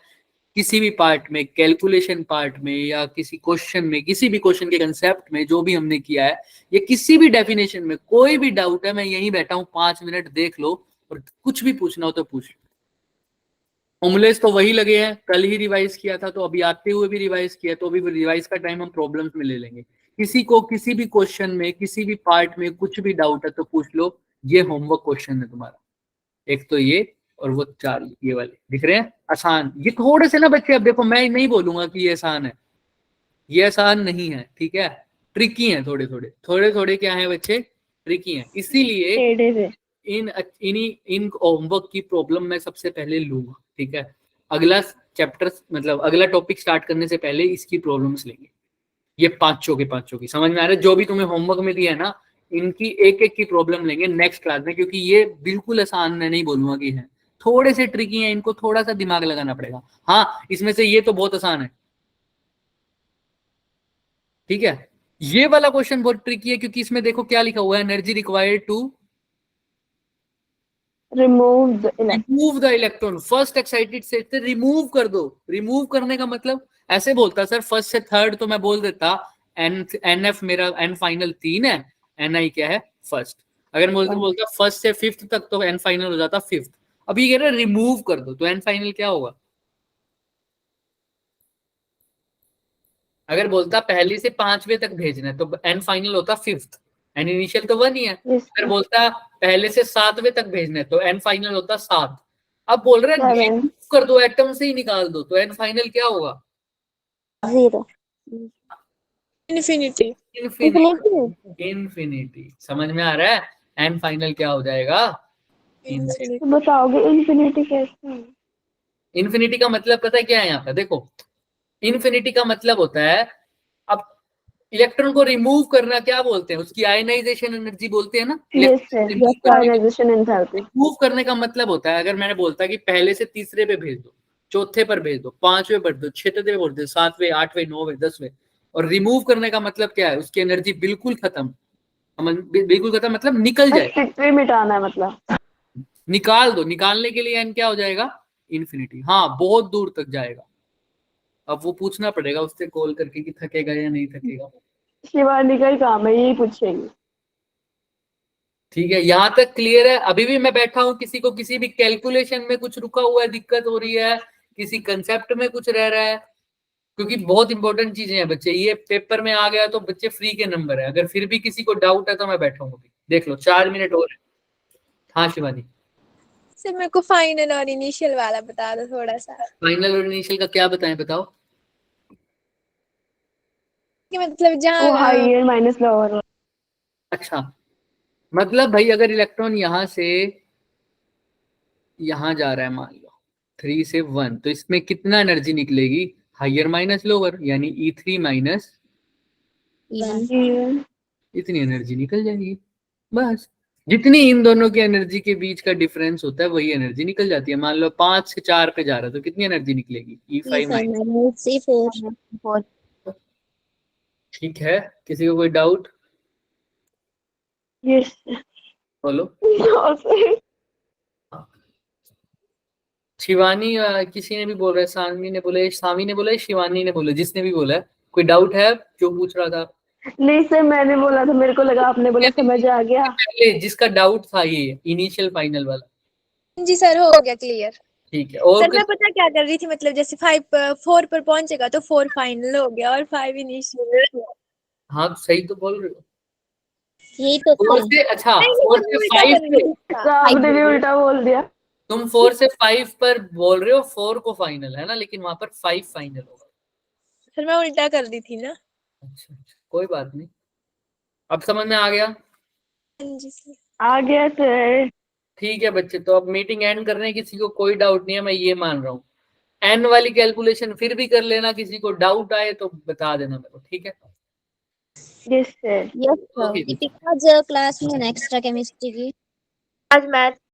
किसी भी पार्ट में, कैलकुलेशन पार्ट में, या किसी क्वेश्चन में, किसी भी क्वेश्चन के कंसेप्ट में जो भी हमने किया है, या किसी भी डेफिनेशन में कोई भी डाउट है, मैं यहीं बैठा हूं, 5 मिनट देख लो, और कुछ भी पूछना हो तो पूछ लो। फॉर्मूलेस तो वही लगे हैं, कल ही रिवाइज किया था, तो अभी आते हुए भी रिवाइज किया, तो अभी रिवाइज का टाइम हम प्रॉब्लम्स में ले लेंगे। किसी को किसी भी क्वेश्चन में, किसी भी पार्ट में कुछ भी डाउट है तो पूछ लो। ये होमवर्क क्वेश्चन है तुम्हारा, एक तो ये, और वो 4 ये वाले दिख रहे हैं आसान। ये थोड़े से ना बच्चे, अब देखो मैं नहीं बोलूंगा कि ये आसान है, ये आसान नहीं है, ठीक है, ट्रिकी है, थोड़े थोड़े क्या है बच्चे, ट्रिकी है। इसीलिए टेढ़े से। इन होमवर्क की प्रॉब्लम मैं सबसे पहले लूंगा, ठीक है। अगला चैप्टर, मतलब अगला टॉपिक स्टार्ट करने से पहले इसकी प्रॉब्लम्स लेंगे। ये पांचों की समझ में आ रहा है? जो भी तुम्हें होमवर्क में दिया है ना, इनकी एक एक की प्रॉब्लम लेंगे नेक्स्ट क्लास में, क्योंकि ये बिल्कुल आसान मैं नहीं बोलूंगा कि है, थोड़े से ट्रिकी हैं, इनको थोड़ा सा दिमाग लगाना पड़ेगा। हाँ, इसमें से ये तो बहुत आसान है, ठीक है। ये वाला क्वेश्चन बहुत ट्रिकी है, क्योंकि इसमें देखो क्या लिखा हुआ है, energy required to remove the electron first excited state से रिमूव कर दो। रिमूव करने का मतलब ऐसे बोलता सर, फर्स्ट से थर्ड तो मैं बोल देता एन एफ मेरा एन फाइनल 3 है, एन आई क्या है? फर्स्ट। अगर बोलता फर्स्ट से फिफ्थ तक तो एन फाइनल हो जाता फिफ्थ। अभी कह रहे रिमूव कर दो, तो एन फाइनल क्या होगा? अगर बोलता पहले से 5वें तक भेजना है तो एन फाइनल होता फिफ्थ, एन इनिशियल तो 1 ही है। अगर बोलता पहले से 7वें तक भेजना है तो एन फाइनल होता 7। अब बोल रहे हैं कर दो, एटम से ही निकाल दो, तो एन फाइनल क्या होगा? 0। इन्फिनिटी। इन्फिनिटी समझ में आ रहा है? एंड फाइनल क्या हो जाएगा? इन्फिनिटी। तो बताओगे इन्फिनिटी कैसे है? इन्फिनिटी का मतलब पता है क्या है यहाँ पर? देखो, इन्फिनिटी का मतलब होता है, अब इलेक्ट्रॉन को रिमूव करना क्या बोलते हैं? उसकी आयनाइजेशन एनर्जी बोलते हैं ना। Yes sir, ionisation enthalpy. Remove करने का मतलब होता है, अगर मैंने बोलता कि पहले से तीसरे पे भेज दो, चौथे पर भेज दो, पांचवे पर दो, छठे पे भेज दो, सातवें, आठवें, नौवें, 10वें, और रिमूव करने का मतलब क्या है? उसकी एनर्जी बिल्कुल खत्म। बिल्कुल खत्म मतलब निकल जाए, स्ट्रिक्टली मिटाना है मतलब। निकाल दो। निकालने के लिए एन क्या हो जाएगा? इन्फिनिटी। हाँ, बहुत दूर तक जाएगा। अब वो पूछना पड़ेगा उससे कॉल करके कि थकेगा या नहीं थकेगा। शिवानी का ही काम है, यही पूछेगी। ठीक है, यहां तक क्लियर है? अभी भी मैं बैठा हूं, किसी को किसी भी कैलकुलेशन में कुछ रुका हुआ है, दिक्कत हो रही है, किसी कंसेप्ट में कुछ रह रहा है? क्योंकि बहुत इंपॉर्टेंट चीजें हैं बच्चे, ये पेपर में आ गया तो बच्चे फ्री के नंबर है। अगर फिर भी किसी को डाउट है तो मैं बैठा हूँ, देख लो 4 मिनट और है। हाँ शिवानी, सर मेरे को फाइनल और इनिशियल वाला बता दो थोड़ा सा, फाइनल और इनिशियल का क्या बताएं, बताओ। कि मतलब वो जहाँ हाइयर माइनस लोअर। अच्छा, मतलब भाई अगर इलेक्ट्रॉन यहां से यहां जा रहा है, मान लो 3 से 1, तो इसमें कितना एनर्जी निकलेगी? हाइयर माइनस लोअर, यानी E3 माइनस इतनी एनर्जी निकल जाएगी। बस, जितनी इन दोनों की एनर्जी के बीच का डिफरेंस होता है वही एनर्जी निकल जाती है। मान लो 5 से 4 पे जा रहा है तो कितनी एनर्जी निकलेगी? E5 minus. C4। ठीक है, किसी को कोई डाउट? यस। बोलो। शिवानी, किसी ने भी बोल रहा है, सानवी ने बोला है, सावी ने बोला है, शिवानी ने बोला है, जिसने भी बोला है। कोई डाउट है जो पूछ रहा था? नहीं सर, मैंने बोला था, मेरे को लगा आपने बोला, समझ आ गया। पहले जिसका डाउट था ये इनिशियल फाइनल वाला। जी सर हो गया क्लियर। ठीक है, और सर मैं पता क्या कर रही थी, मतलब जैसे 4 पर पहुंचेगा तो 4 फाइनल हो गया और 5 इनिशियल। हाँ सही तो बोल रहे हो। यही तो 4 थी। से, अच्छा नहीं 4 नहीं, से उल्टा 5 कर पे, रही थी। तो आपने भी उल्टा बोल दिया। तुम 4 से 5 पर बोल रहे हो, 4 को फाइनल है ना, लेकिन वहां पर 5 फाइनल होगा। सर मैं उल्टा कर दी थी ना। अच्छा अच्छा, कोई बात नहीं, अब समझ में आ गया। हाँ जी सर। आ गया सर। ठीक है बच्चे, तो अब मीटिंग एंड करने हैं, किसी को कोई डाउट नहीं है, मैं ये मान रहा हूँ। एन वाली कैलकुलेशन फिर भी कर लेना, किसी को डाउट आए तो बता देना मेरे को, ठीक है? Yes sir. Yes sir. Okay. आज क्लास में एक्स्ट्रा केमिस्ट्री की आज मैथ